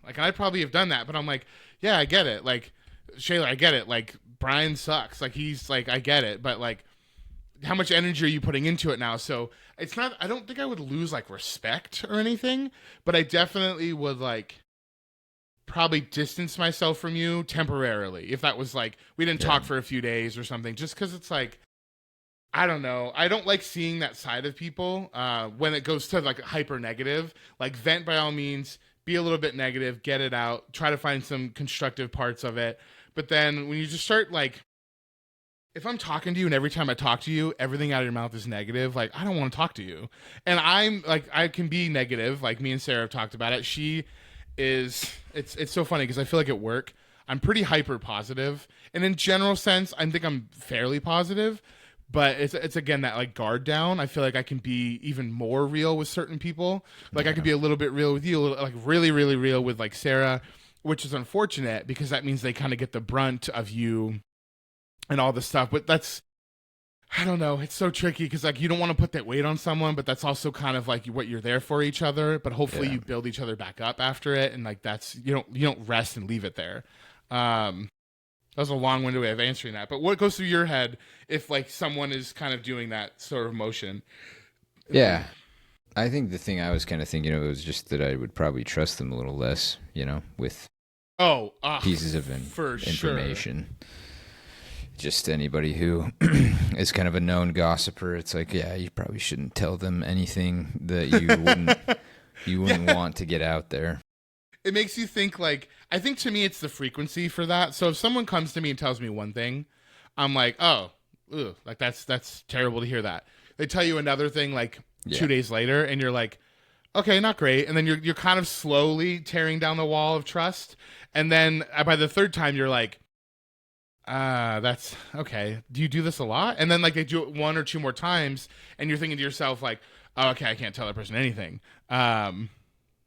Speaker 1: Like I probably have done that, but I'm like, yeah, I get it. Like Shayler, I get it. Like Brian sucks. Like he's like, I get it. But like, how much energy are you putting into it now? So it's not, I don't think I would lose like respect or anything, but I definitely would like probably distance myself from you temporarily. If that was like, we didn't talk for a few days or something, just because it's like, I don't know. I don't like seeing that side of people when it goes to like hyper negative. Like vent by all means, be a little bit negative, get it out, try to find some constructive parts of it. But then when you just start like, if I'm talking to you and every time I talk to you, everything out of your mouth is negative, like I don't want to talk to you. And I'm like, I can be negative. Like me and Sarah have talked about it. She is, it's so funny because I feel like at work, I'm pretty hyper positive. And in general sense, I think I'm fairly positive. But it's again that like guard down. I feel like I can be even more real with certain people. Like I could be a little bit real with you, like really, really real with like Sarah, which is unfortunate because that means they kind of get the brunt of you and all this stuff. But that's, I don't know. It's so tricky because like you don't want to put that weight on someone, but that's also kind of like what you're there for each other. But hopefully you build each other back up after it, and like that's you don't rest and leave it there. That was a long-winded way of answering that. But what goes through your head if, like, someone is kind of doing that sort of motion?
Speaker 3: Yeah. I think the thing I was kind of thinking of was just that I would probably trust them a little less, with pieces of information. Sure. Just anybody who is kind of a known gossiper, it's like, yeah, you probably shouldn't tell them anything that you wouldn't want to get out there.
Speaker 1: It makes you think, like, I think to me it's the frequency for that. So if someone comes to me and tells me one thing, I'm like, oh, ugh, like that's terrible to hear that. They tell you another thing like 2 days later, and you're like, okay, not great. And then you're kind of slowly tearing down the wall of trust. And then by the third time, you're like, that's okay. Do you do this a lot? And then like they do it 1 or 2 more times, and you're thinking to yourself like, oh, okay, I can't tell that person anything.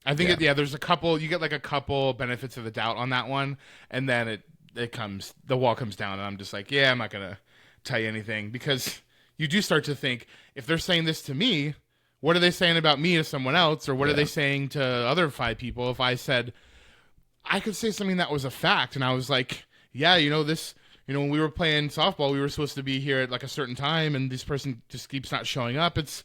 Speaker 1: I think there's a couple, you get like a couple benefits of the doubt on that one. And then the wall comes down, and I'm just like, yeah, I'm not going to tell you anything, because you do start to think, if they're saying this to me, what are they saying about me to someone else, or what are they saying to other 5 people? If I said, I could say something that was a fact, and I was like, yeah, when we were playing softball, we were supposed to be here at like a certain time, and this person just keeps not showing up. It's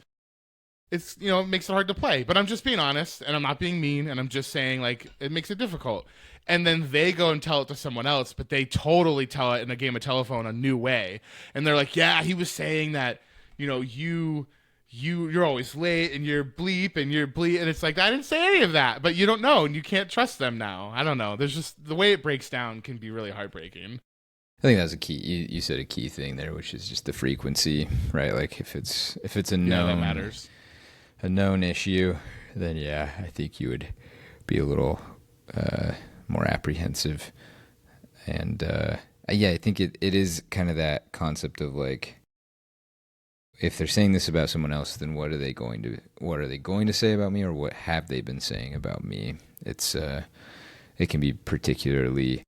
Speaker 1: it makes it hard to play. But I'm just being honest, and I'm not being mean, and I'm just saying, like, it makes it difficult. And then they go and tell it to someone else, but they totally tell it in a game of telephone a new way. And they're like, yeah, he was saying that, you're always late, and you're bleep, and you're bleep. And it's like, I didn't say any of that, but you don't know, and you can't trust them now. I don't know. There's just, the way it breaks down can be really heartbreaking.
Speaker 3: I think that's a key. You said a key thing there, which is just the frequency, right? Like if it's a known,
Speaker 1: that matters.
Speaker 3: A known issue, then yeah, I think you would be a little more apprehensive. And I think it is kind of that concept of like, if they're saying this about someone else, then what are they going to say about me, or what have they been saying about me? It's it can be particularly,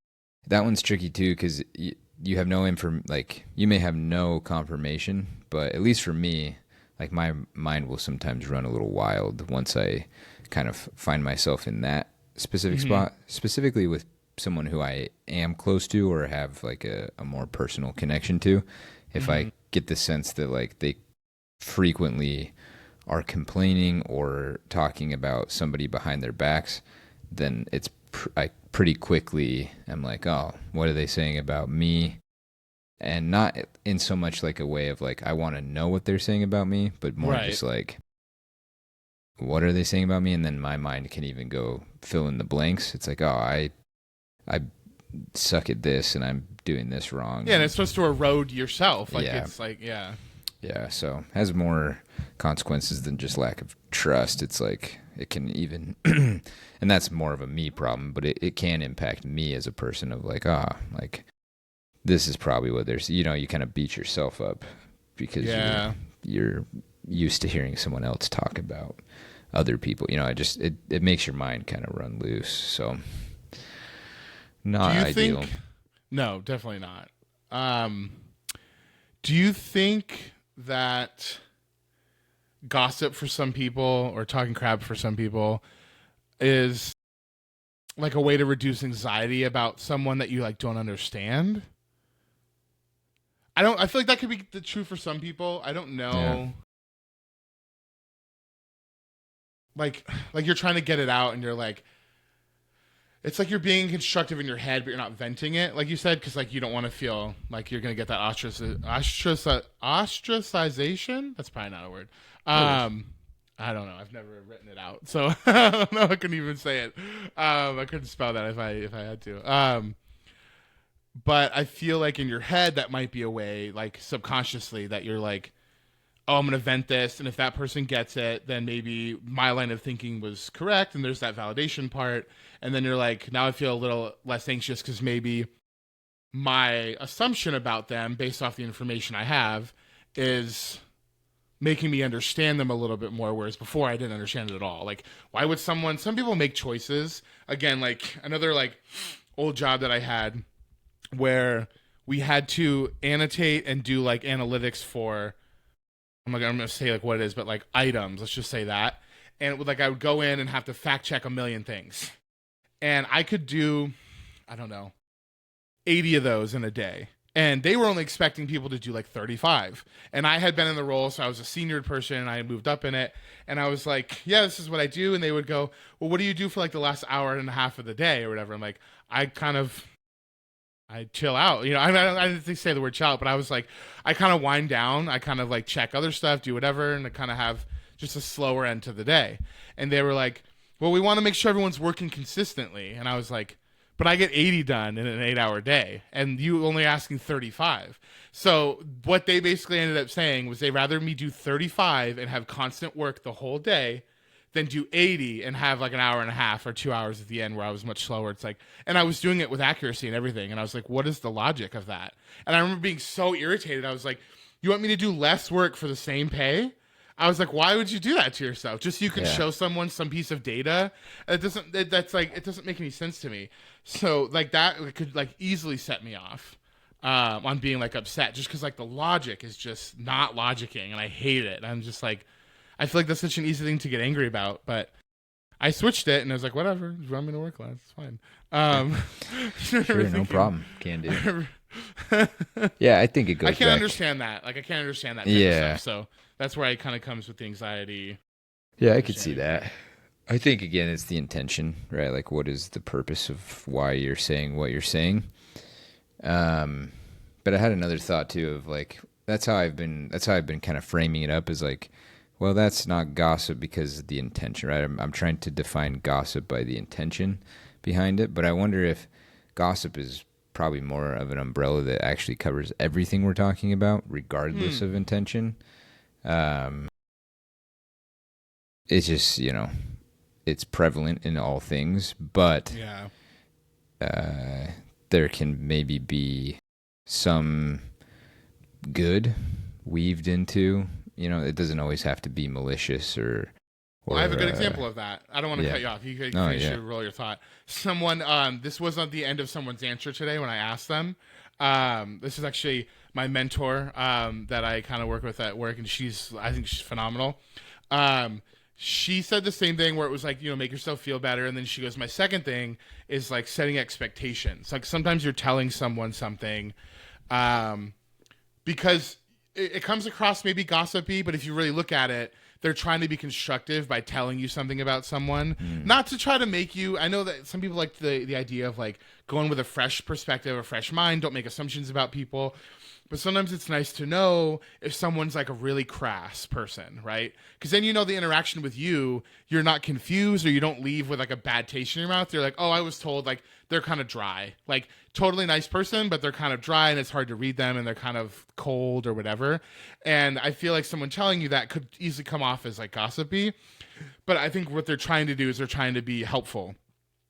Speaker 3: that one's tricky too, because you have no you may have no confirmation, but at least for me, like my mind will sometimes run a little wild once I kind of find myself in that specific spot, specifically with someone who I am close to or have like a more personal connection to. If I get the sense that like they frequently are complaining or talking about somebody behind their backs, then it's I pretty quickly am like, oh, what are they saying about me? And not in so much like a way of like, I want to know what they're saying about me, but more just like, what are they saying about me? And then my mind can even go fill in the blanks. It's like, oh, I suck at this and I'm doing this wrong.
Speaker 1: Yeah, and it's supposed to erode yourself. Like, it's like, yeah.
Speaker 3: Yeah, so it has more consequences than just lack of trust. It's like, it can even, and that's more of a me problem, but it can impact me as a person of like, like, this is probably what there's, you kind of beat yourself up because you're used to hearing someone else talk about other people. It makes your mind kind of run loose. So not ideal.
Speaker 1: No, definitely not. Do you think that gossip for some people or talking crap for some people is like a way to reduce anxiety about someone that you like don't understand? I feel like that could be the true for some people. I don't know. Yeah. Like you're trying to get it out and you're like, it's like you're being constructive in your head, but you're not venting it, like you said, because like you don't want to feel like you're gonna get that ostracization. That's probably not a word. I don't know. I've never written it out, so I don't know. I couldn't even say it. I couldn't spell that if I had to. But I feel like in your head that might be a way, like subconsciously, that you're like, oh, I'm going to vent this. And if that person gets it, then maybe my line of thinking was correct. And there's that validation part. And then you're like, now I feel a little less anxious because maybe my assumption about them based off the information I have is making me understand them a little bit more. Whereas before I didn't understand it at all. Like, why would some people make choices? Again, like another like old job that I had where we had to annotate and do like analytics for, I'm going to say like what it is, but like items, let's just say that. And it would, like, I would go in and have to fact check a million things. And I could do, I don't know, 80 of those in a day. And they were only expecting people to do like 35. And I had been in the role, so I was a senior person and I had moved up in it. And I was like, yeah, this is what I do. And they would go, well, what do you do for like the last hour and a half of the day or whatever? I'm like, I chill out. I didn't say the word chill out, but I was like, I kind of wind down. I kind of like check other stuff, do whatever, and I kind of have just a slower end to the day. And they were like, well, we want to make sure everyone's working consistently. And I was like, but I get 80 done in an 8-hour day, and you only asking 35. So what they basically ended up saying was they'd rather me do 35 and have constant work the whole day than do 80 and have like an hour and a half or 2 hours at the end where I was much slower. It's like, and I was doing it with accuracy and everything. And I was like, what is the logic of that? And I remember being so irritated. I was like, you want me to do less work for the same pay? I was like, why would you do that to yourself? Just so you could show someone some piece of data? It doesn't make any sense to me. So like that could like easily set me off on being like upset just because like the logic is just not logicking and I hate it. I'm just like, I feel like that's such an easy thing to get angry about, but I switched it and I was like, whatever, just run me to work class. It's fine.
Speaker 3: Sure, no problem. Can do. Yeah, I think it goes
Speaker 1: I can't
Speaker 3: back.
Speaker 1: understand that. Like, I can't understand that type of stuff. So that's where it kind of comes with the anxiety.
Speaker 3: Yeah, I could see that. I think, again, it's the intention, right? Like, what is the purpose of why you're saying what you're saying? But I had another thought, too, of, like, that's how I've been kind of framing it up, is like, well, that's not gossip because of the intention, right? I'm trying to define gossip by the intention behind it, but I wonder if gossip is probably more of an umbrella that actually covers everything we're talking about, regardless of intention. It's just, it's prevalent in all things, but there can maybe be some good weaved into, it doesn't always have to be malicious or
Speaker 1: well, I have a good example of that. I don't want to cut you off. You can finish your roll your thought. Someone, this was at the end of someone's answer today when I asked them. This is actually my mentor that I kind of work with at work, and I think she's phenomenal. She said the same thing where it was like, make yourself feel better. And then she goes, my second thing is like setting expectations. Like sometimes you're telling someone something because it comes across maybe gossipy, but if you really look at it, they're trying to be constructive by telling you something about someone, not to try to make you. I know that some people like the idea of like going with a fresh perspective, a fresh mind. Don't make assumptions about people. But sometimes it's nice to know if someone's like a really crass person, right? Because then the interaction with you're not confused or you don't leave with like a bad taste in your mouth. You're like, oh, I was told like they're kind of dry. Like totally nice person, but they're kind of dry and it's hard to read them and they're kind of cold or whatever. And I feel like someone telling you that could easily come off as like gossipy. But I think what they're trying to do is they're trying to be helpful.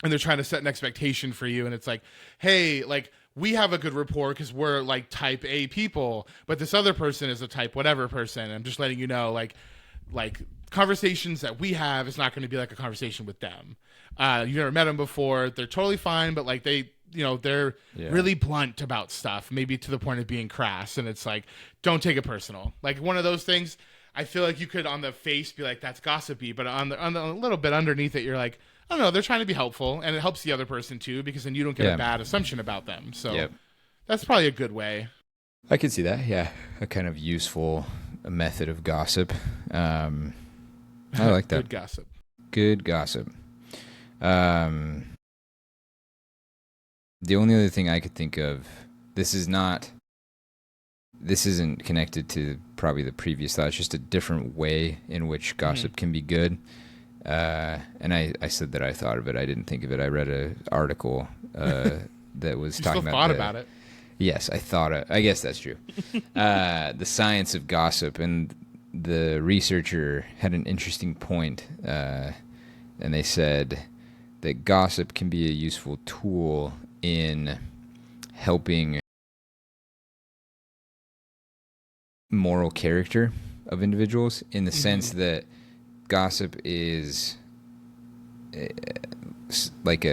Speaker 1: And they're trying to set an expectation for you. And it's like, hey, like, we have a good rapport because we're like type A people, but this other person is a type whatever person. I'm just letting you know, like conversations that we have is not going to be like a conversation with them. You've never met them before. They're totally fine, but like they're really blunt about stuff, maybe to the point of being crass. And it's like, don't take it personal. Like one of those things, I feel like you could on the face be like, that's gossipy, but on the a little bit underneath it, you're like, I don't know, they're trying to be helpful, and it helps the other person too, because then you don't get a bad assumption about them. So that's probably a good way.
Speaker 3: I could see that, yeah. A kind of useful method of gossip. I like that.
Speaker 1: Good gossip.
Speaker 3: Good gossip. The only other thing I could think of, this isn't connected to probably the previous thought, it's just a different way in which gossip can be good. And I said that I thought of it. I didn't think of it. I read an article that was talking about.
Speaker 1: Thought about it.
Speaker 3: Yes, I thought it. I guess that's true. The science of gossip, and the researcher had an interesting point, and they said that gossip can be a useful tool in helping moral character of individuals, in the sense that gossip is like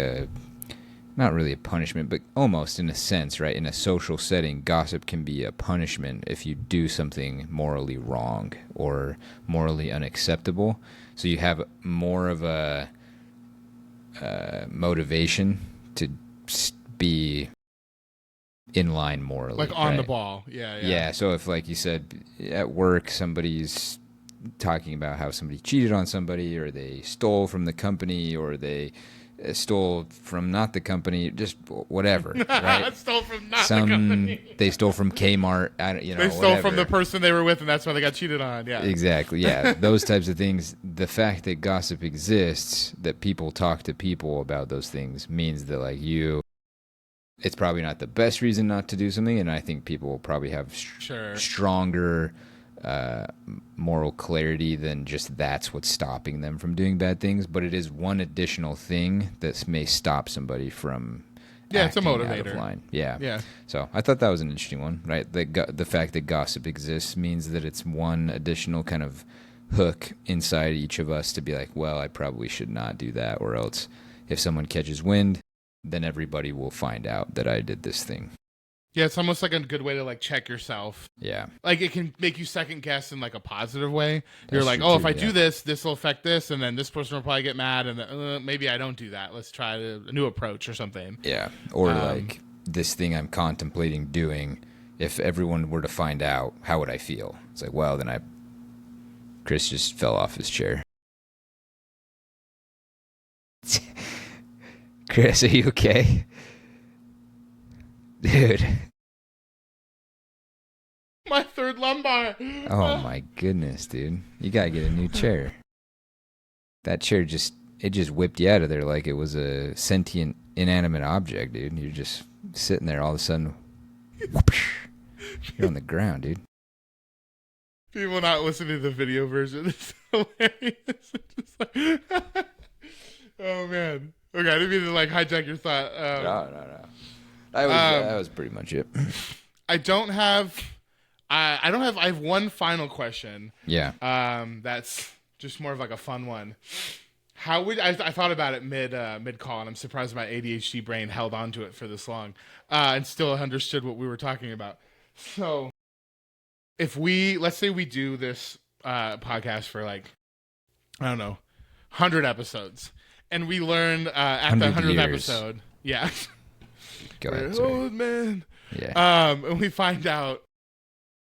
Speaker 3: not really a punishment, but almost in a sense, right? In a social setting, gossip can be a punishment if you do something morally wrong or morally unacceptable. So you have more of a motivation to be in line morally.
Speaker 1: Like on the ball. Yeah.
Speaker 3: Yeah, so if, like you said, at work, somebody's talking about how somebody cheated on somebody, or they stole from the company, or they stole from not the company, just whatever, right?
Speaker 1: Stole from not the company.
Speaker 3: They stole from Kmart.
Speaker 1: They stole from the person they were with, and that's why they got cheated on. Yeah,
Speaker 3: exactly. Yeah, those types of things. The fact that gossip exists, that people talk to people about those things, means that it's probably not the best reason not to do something, and I think people will probably have stronger moral clarity than just that's what's stopping them from doing bad things. But it is one additional thing that may stop somebody from
Speaker 1: it's a motivator.
Speaker 3: Out of line. Yeah. So I thought that was an interesting one, right? The fact that gossip exists means that it's one additional kind of hook inside each of us to be like, well, I probably should not do that, or else if someone catches wind, then everybody will find out that I did this thing.
Speaker 1: Yeah, it's almost like a good way to like check yourself.
Speaker 3: Yeah.
Speaker 1: Like it can make you second guess in like a positive way. You're
Speaker 3: That's
Speaker 1: like,
Speaker 3: true
Speaker 1: oh, if
Speaker 3: too,
Speaker 1: I
Speaker 3: yeah.
Speaker 1: do this, this will affect this, and then this person will probably get mad, and maybe I don't do that. Let's try a new approach or something.
Speaker 3: Yeah. Or like this thing I'm contemplating doing, if everyone were to find out, how would I feel? It's like, well, then Chris just fell off his chair. Chris, are you okay? Dude.
Speaker 1: My third lumbar.
Speaker 3: Oh my goodness, dude. You gotta get a new chair. That chair just whipped you out of there like it was a sentient, inanimate object, dude. You're just sitting there all of a sudden. Whoosh, you're on the ground, dude.
Speaker 1: People not listening to the video version is hilarious. Just like, oh man. Okay, I didn't mean to like hijack your thought.
Speaker 3: No. That was pretty much it.
Speaker 1: I have one final question.
Speaker 3: Yeah.
Speaker 1: That's just more of like a fun one. How would I thought about it mid call, and I'm surprised my ADHD brain held on to it for this long, and still understood what we were talking about. So, if let's say we do this podcast for like, I don't know, 100 episodes, and we learn at the 100th episode, yeah,
Speaker 3: go ahead.
Speaker 1: Old man,
Speaker 3: yeah,
Speaker 1: and we find out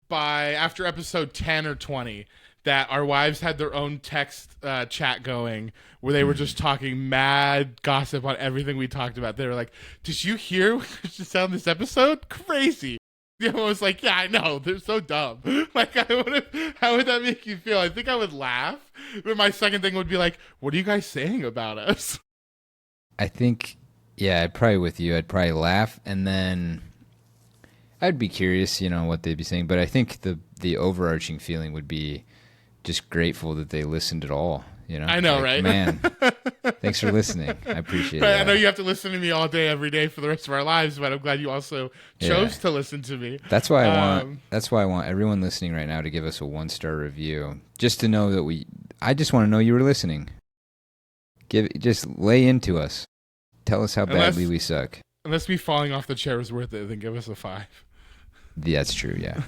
Speaker 1: after episode 10 or 20 that our wives had their own text chat going where they were just talking mad gossip on everything we talked about. They were like, did you hear what Christian said on this episode? Crazy. The other one was like, yeah, I know. They're so dumb. Like, how would that make you feel? I think I would laugh. But my second thing would be like, what are you guys saying about us?
Speaker 3: I think, yeah, I'd probably with you. I'd probably laugh, and then I'd be curious, what they'd be saying. But I think the overarching feeling would be just grateful that they listened at all.
Speaker 1: I know, right?
Speaker 3: Man, thanks for listening. I appreciate it.
Speaker 1: I know you have to listen to me all day, every day for the rest of our lives, but I'm glad you also chose to listen to me.
Speaker 3: That's why I want everyone listening right now to give us a 1-star review, just to know that I just want to know you were listening. Just lay into us. Tell us how badly we suck.
Speaker 1: Unless me falling off the chair is worth it, then give us a 5.
Speaker 3: That's true, yeah.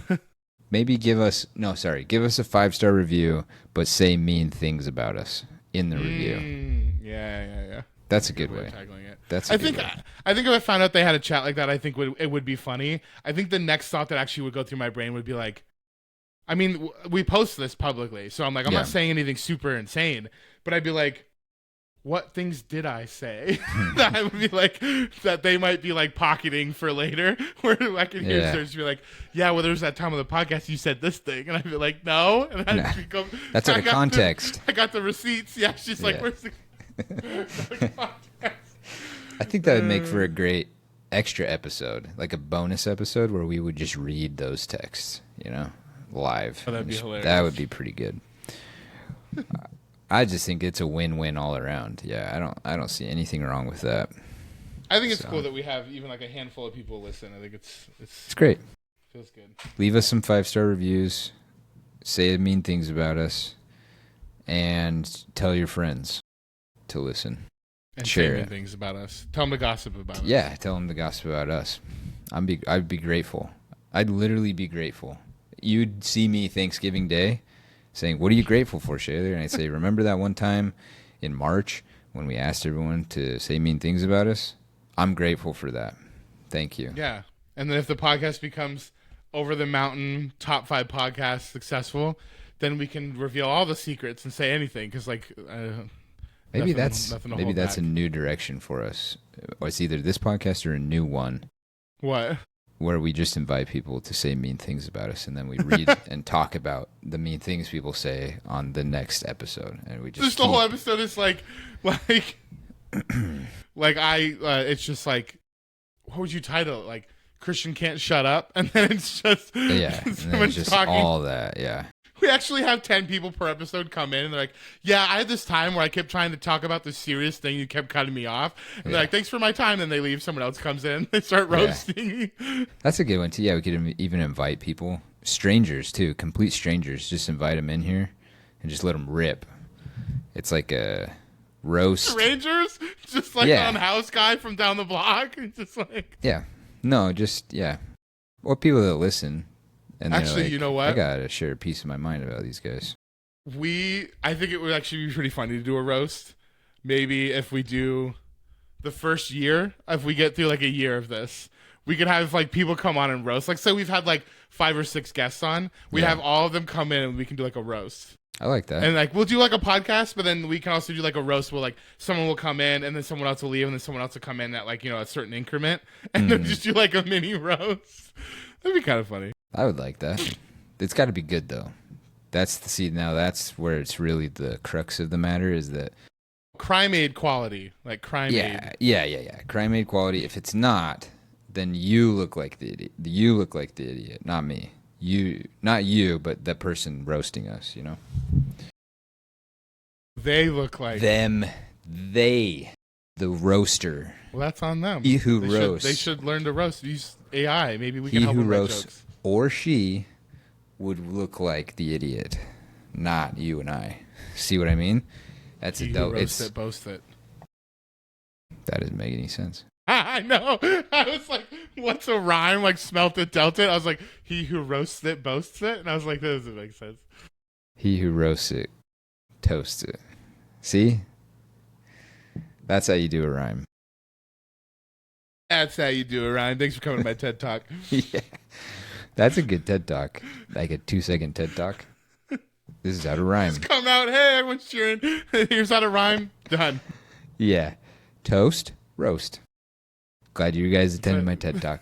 Speaker 3: Maybe give us a 5-star review, but say mean things about us in the review.
Speaker 1: Yeah.
Speaker 3: That's a good way.
Speaker 1: Tackling it.
Speaker 3: I think
Speaker 1: if I found out they had a chat like that, I think it would be funny. I think the next thought that actually would go through my brain would be like, I mean, we post this publicly, so I'm like, I'm not saying anything super insane, but I'd be like, what things did I say that I would be like, that they might be like pocketing for later, where I can hear Serge be like, yeah, well, there's that time of the podcast you said this thing, and I'd be like, no, and
Speaker 3: that's out of context.
Speaker 1: I got the receipts. Yeah, she's like, where's the context?
Speaker 3: I think that would make for a great extra episode, like a bonus episode where we would just read those texts, live.
Speaker 1: Oh, that'd be hilarious.
Speaker 3: That would be pretty good. I just think it's a win-win all around. Yeah, I don't see anything wrong with that.
Speaker 1: I think it's cool that we have even like a handful of people listen. I think it's
Speaker 3: great.
Speaker 1: Feels good.
Speaker 3: Leave us some 5-star reviews. Say mean things about us, and tell your friends to listen.
Speaker 1: And share mean things about us. Tell them to gossip about us.
Speaker 3: Yeah, tell them to gossip about us. I'd be grateful. I'd literally be grateful. You'd see me Thanksgiving Day saying, what are you grateful for, Shayler? And I'd say, remember that one time in March when we asked everyone to say mean things about us? I'm grateful for that. Thank you.
Speaker 1: Yeah. And then if the podcast becomes over the mountain top 5 podcast successful, then we can reveal all the secrets and say anything. Because
Speaker 3: maybe that's a new direction for us. Or it's either this podcast or a new one.
Speaker 1: What?
Speaker 3: Where we just invite people to say mean things about us, and then we read and talk about the mean things people say on the next episode, and we just
Speaker 1: the whole episode is like, it's just like, what would you title it? Like, Christian can't shut up, and then it's just
Speaker 3: and then it's just talking. All that, yeah.
Speaker 1: We actually have 10 people per episode come in, and they're like, yeah, I had this time where I kept trying to talk about this serious thing. You kept cutting me off. And they're like, thanks for my time. Then they leave. Someone else comes in. They start roasting.
Speaker 3: That's a good one, too. Yeah, we could even invite people. Strangers, too. Complete strangers. Just invite them in here and just let them rip. It's like a roast.
Speaker 1: Strangers? Just like an house guy from down the block? Just like...
Speaker 3: Yeah. No, just, Well, people that listen, and
Speaker 1: Actually,
Speaker 3: like,
Speaker 1: you know what?
Speaker 3: I gotta share a piece of my mind about these guys.
Speaker 1: I think it would actually be pretty funny to do a roast. Maybe if we do the first year, if we get through like a year of this, we could have like people come on and roast. Like, say we've had like 5 or 6 guests on, we have all of them come in and we can do like a roast.
Speaker 3: I like that.
Speaker 1: And like we'll do like a podcast, but then we can also do like a roast where like someone will come in and then someone else will leave and then someone else will come in at like, a certain increment and then just do like a mini roast. That'd be kind of funny.
Speaker 3: I would like that. It's got to be good though. That's where it's really the crux of the matter is that
Speaker 1: Crime Aid quality, like Crime Aid.
Speaker 3: Yeah. Crime Aid quality. If it's not, then you look like the idiot. You look like the idiot, not me. Not you, but the person roasting us.
Speaker 1: They look like
Speaker 3: them. The roaster.
Speaker 1: Well, that's on them.
Speaker 3: He who roasts.
Speaker 1: They should learn to roast. Use AI. Maybe we can
Speaker 3: He
Speaker 1: help
Speaker 3: who
Speaker 1: them write
Speaker 3: roasts
Speaker 1: jokes.
Speaker 3: or she would look like the idiot, not you and I. See what I mean? That's
Speaker 1: He
Speaker 3: a
Speaker 1: who
Speaker 3: dope.
Speaker 1: roasts it, boast it.
Speaker 3: That doesn't make any sense.
Speaker 1: I know. I was like, what's a rhyme? Like smelt it, dealt it. I was like, he who roasts it, boasts it. And I was like, that doesn't make sense.
Speaker 3: He who roasts it, toasts it. See? That's how you do a rhyme.
Speaker 1: That's how you do it, Ryan. Thanks for coming to my TED Talk.
Speaker 3: Yeah. That's a good TED Talk. Like a 2-second TED Talk. This is how to rhyme.
Speaker 1: Just come out. Hey, everyone's cheering. Here's how to rhyme. Done.
Speaker 3: Yeah. Toast, roast. Glad you guys attended my TED Talk.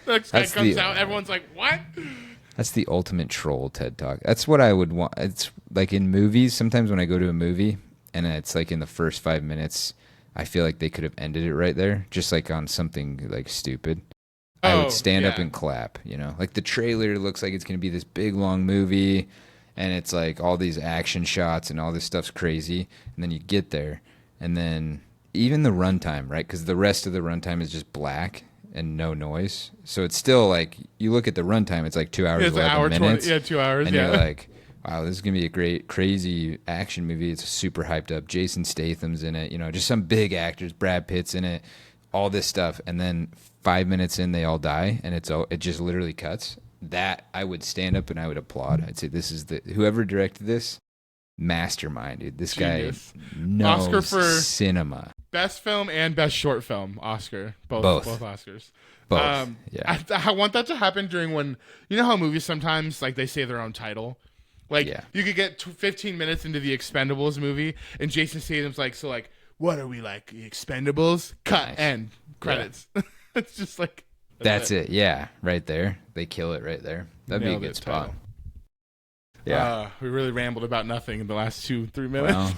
Speaker 1: Next guy comes out. Everyone's like, what?
Speaker 3: That's the ultimate troll TED Talk. That's what I would want. It's like in movies. Sometimes when I go to a movie and it's like in the first 5 minutes, I feel like they could have ended it right there, just like on something like stupid. I would stand up and clap, Like the trailer looks like it's going to be this big, long movie, and it's like all these action shots and all this stuff's crazy. And then you get there, and then even the runtime, right? Because the rest of the runtime is just black and no noise. So it's still like, you look at the runtime, it's like 2 hours,
Speaker 1: It's
Speaker 3: 11
Speaker 1: an hour,
Speaker 3: minutes.
Speaker 1: 20, 2 hours,
Speaker 3: and you're like, wow, this is going to be a great, crazy action movie. It's super hyped up. Jason Statham's in it, just some big actors. Brad Pitt's in it, all this stuff. And then 5 minutes in, they all die, and it just literally cuts. That, I would stand up and I would applaud. I'd say, this is whoever directed this, mastermind, dude. This
Speaker 1: Genius.
Speaker 3: guy knows
Speaker 1: Oscar for
Speaker 3: cinema.
Speaker 1: Best film and best short film, Oscar. Both Oscars.
Speaker 3: Both. Yeah.
Speaker 1: I want that to happen during when, how movies sometimes, like, they say their own title. Like, you could get 15 minutes into the Expendables movie, and Jason Statham's like, so, like, what are we, like, the Expendables? Cut, nice. End, credits. Yeah. It's just like...
Speaker 3: That's it. Yeah, right there. They kill it right there. That'd be a good spot.
Speaker 1: Title.
Speaker 3: Yeah.
Speaker 1: We really rambled about nothing in the last 2-3 minutes.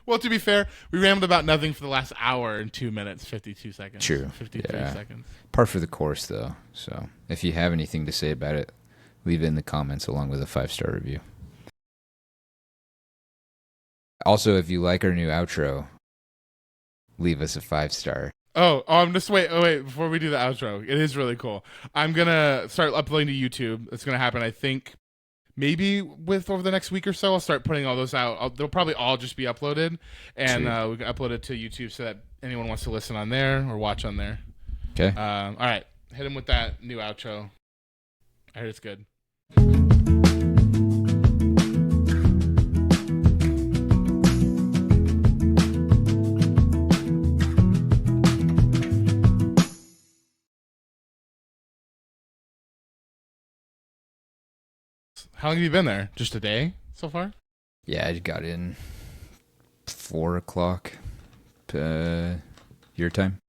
Speaker 1: Well, to be fair, we rambled about nothing for the last hour and 2 minutes, 52 seconds.
Speaker 3: True.
Speaker 1: 53 seconds.
Speaker 3: Par for the course, though. So if you have anything to say about it, leave it in the comments along with a 5-star review. Also, if you like our new outro, leave us a 5-star.
Speaker 1: I'm just wait before we do the outro. It is really cool. I'm gonna start uploading to YouTube. It's gonna happen, I think, maybe over the next week or so. I'll start putting all those out. They'll probably all just be uploaded, and we can upload it to YouTube so that anyone wants to listen on there or watch on there.
Speaker 3: Okay.
Speaker 1: All right, hit him with that new outro. I heard it's good. How long have you been there? Just a day so far?
Speaker 3: Yeah, I got in 4 o'clock your time.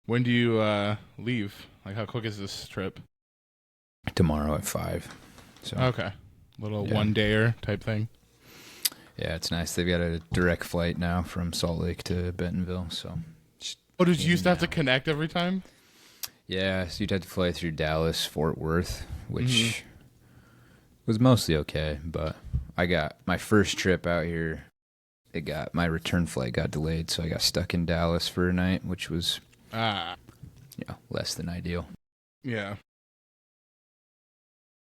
Speaker 1: When do you leave? Like, how quick is this trip?
Speaker 3: Tomorrow at 5. So
Speaker 1: okay, little one-dayer type thing.
Speaker 3: Yeah, it's nice. They've got a direct flight now from Salt Lake to Bentonville. So.
Speaker 1: Did you used to have to connect every time?
Speaker 3: Yeah, so you'd have to fly through Dallas, Fort Worth, which was mostly okay, but I got my first trip out here. My return flight got delayed, so I got stuck in Dallas for a night, which was less than ideal.
Speaker 1: Yeah,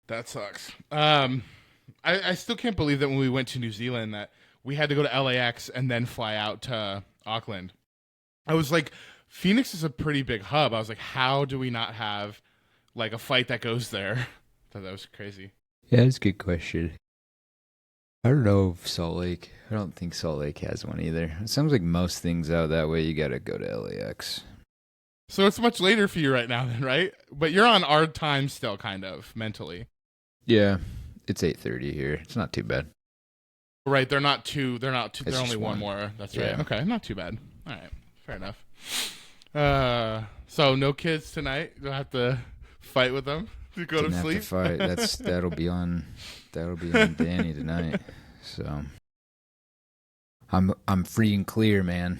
Speaker 1: that sucks. I still can't believe that when we went to New Zealand that we had to go to LAX and then fly out to Auckland. I was like, Phoenix is a pretty big hub. I was like, how do we not have like a fight that goes there? I thought that was crazy.
Speaker 3: Yeah, that's a good question. I don't know if Salt Lake. I don't think Salt Lake has one either. It sounds like most things out that way, you got to go to LAX.
Speaker 1: So it's much later for you right now, then, right? But you're on our time still, kind of mentally.
Speaker 3: Yeah, it's 8:30 here. It's not too bad.
Speaker 1: Right? They're not two. They're
Speaker 3: It's
Speaker 1: only
Speaker 3: just
Speaker 1: one
Speaker 3: one.
Speaker 1: more. That's
Speaker 3: Yeah.
Speaker 1: right. Okay, not too bad. All right, fair enough. So no kids tonight. You'll have to fight with them to go
Speaker 3: Didn't
Speaker 1: to
Speaker 3: have
Speaker 1: sleep.
Speaker 3: to fight. That'll be on Danny tonight. So I'm free and clear, man.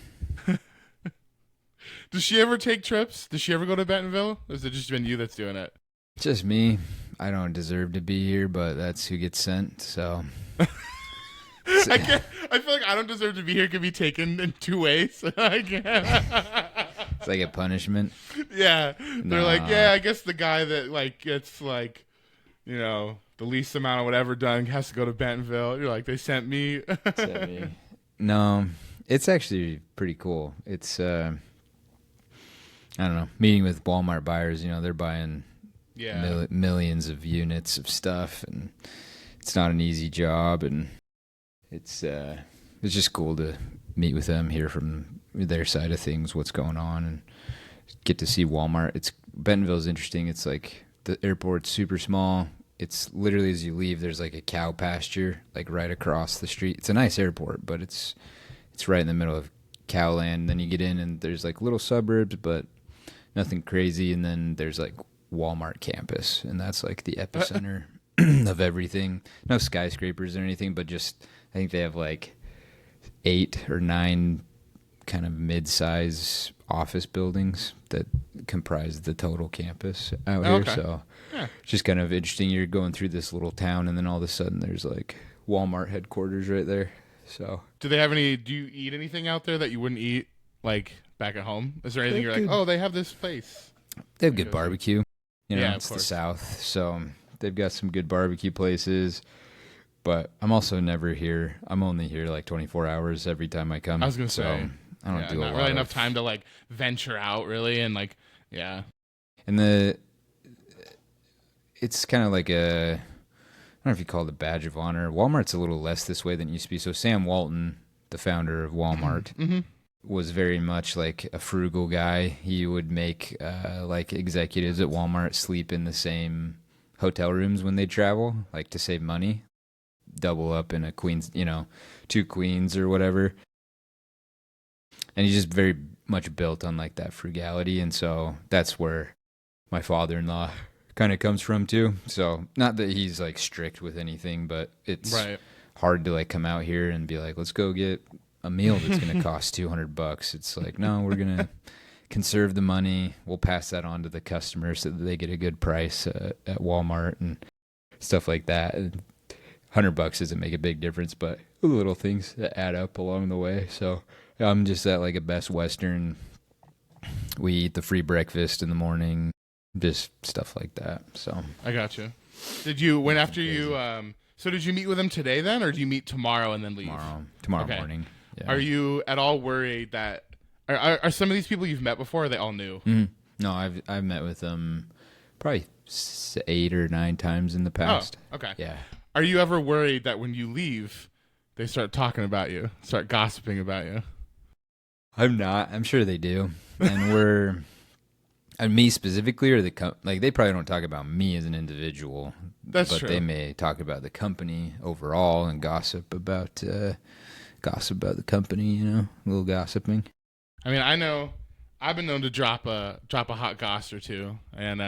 Speaker 1: Does she ever take trips? Does she ever go to Bentonville? Or has it just been you that's doing it?
Speaker 3: Just me. I don't deserve to be here, but that's who gets sent. So
Speaker 1: I feel like I don't deserve to be here. Could be taken in two ways. I can't.
Speaker 3: it's like a punishment.
Speaker 1: Yeah, they're like,
Speaker 3: Nah.
Speaker 1: yeah, I guess the guy that like gets like, the least amount of whatever done has to go to Bentonville. You're like, they sent me.
Speaker 3: Sent me. No, it's actually pretty cool. It's I don't know, meeting with Walmart buyers. They're buying millions of units of stuff, and it's not an easy job, and it's just cool to meet with them, hear from their side of things, what's going on, and get to see Walmart. Bentonville's interesting. It's like the airport's super small. It's literally as you leave, there's like a cow pasture like right across the street. It's a nice airport, but it's right in the middle of cow land. Then you get in and there's like little suburbs, but nothing crazy. And then there's like Walmart campus, and that's like the epicenter of everything. No skyscrapers or anything, but just I think they have like 8 or 9 kind of mid-size office buildings that comprise the total campus out here.
Speaker 1: Okay.
Speaker 3: So
Speaker 1: Yeah.
Speaker 3: it's just kind of interesting. You're going through this little town, and then all of a sudden there's like Walmart headquarters right there. So
Speaker 1: Do you eat anything out there that you wouldn't eat like back at home? Is there anything
Speaker 3: They
Speaker 1: you're like,
Speaker 3: do.
Speaker 1: oh, they have this place?
Speaker 3: they have good barbecue.
Speaker 1: Yeah, of
Speaker 3: It's the
Speaker 1: course.
Speaker 3: South, so they've got some good barbecue places. But I'm also never here. I'm only here like 24 hours every time I come.
Speaker 1: I was gonna
Speaker 3: so
Speaker 1: say,
Speaker 3: I don't do a
Speaker 1: not
Speaker 3: lot
Speaker 1: really
Speaker 3: of
Speaker 1: enough time to like venture out, really, and like, yeah.
Speaker 3: And it's kind of like I don't know if you call it a badge of honor. Walmart's a little less this way than it used to be. So Sam Walton, the founder of Walmart, was very much like a frugal guy. He would make like executives at Walmart sleep in the same hotel rooms when they travel, like to save money. Double up in a queen's, 2 queens or whatever. And he's just very much built on like that frugality. And so that's where my father-in-law kind of comes from too. So not that he's like strict with anything, but it's hard to like come out here and be like, let's go get a meal that's going to cost $200. It's like, no, we're going to conserve the money. We'll pass that on to the customers so that they get a good price at Walmart and stuff like that. And $100 doesn't make a big difference, but the little things that add up along the way. So I'm just at like a Best Western. We eat the free breakfast in the morning, just stuff like that. So
Speaker 1: I got you. Did you so did you meet with them today then, or do you meet tomorrow and then leave?
Speaker 3: Tomorrow
Speaker 1: Okay.
Speaker 3: morning. Yeah.
Speaker 1: Are you at all worried that are some of these people you've met before? Or are they all new?
Speaker 3: Mm-hmm. No, I've met with them probably 8 or 9 times in the past.
Speaker 1: Oh, okay.
Speaker 3: Yeah.
Speaker 1: Are you ever worried that when you leave, they start talking about you, start gossiping about you?
Speaker 3: I'm not. I'm sure they do. And and me specifically, or like they probably don't talk about me as an individual.
Speaker 1: That's
Speaker 3: but
Speaker 1: true.
Speaker 3: They may talk about the company overall and gossip about the company. A little gossiping.
Speaker 1: I mean, I know I've been known to drop a hot goss or two, and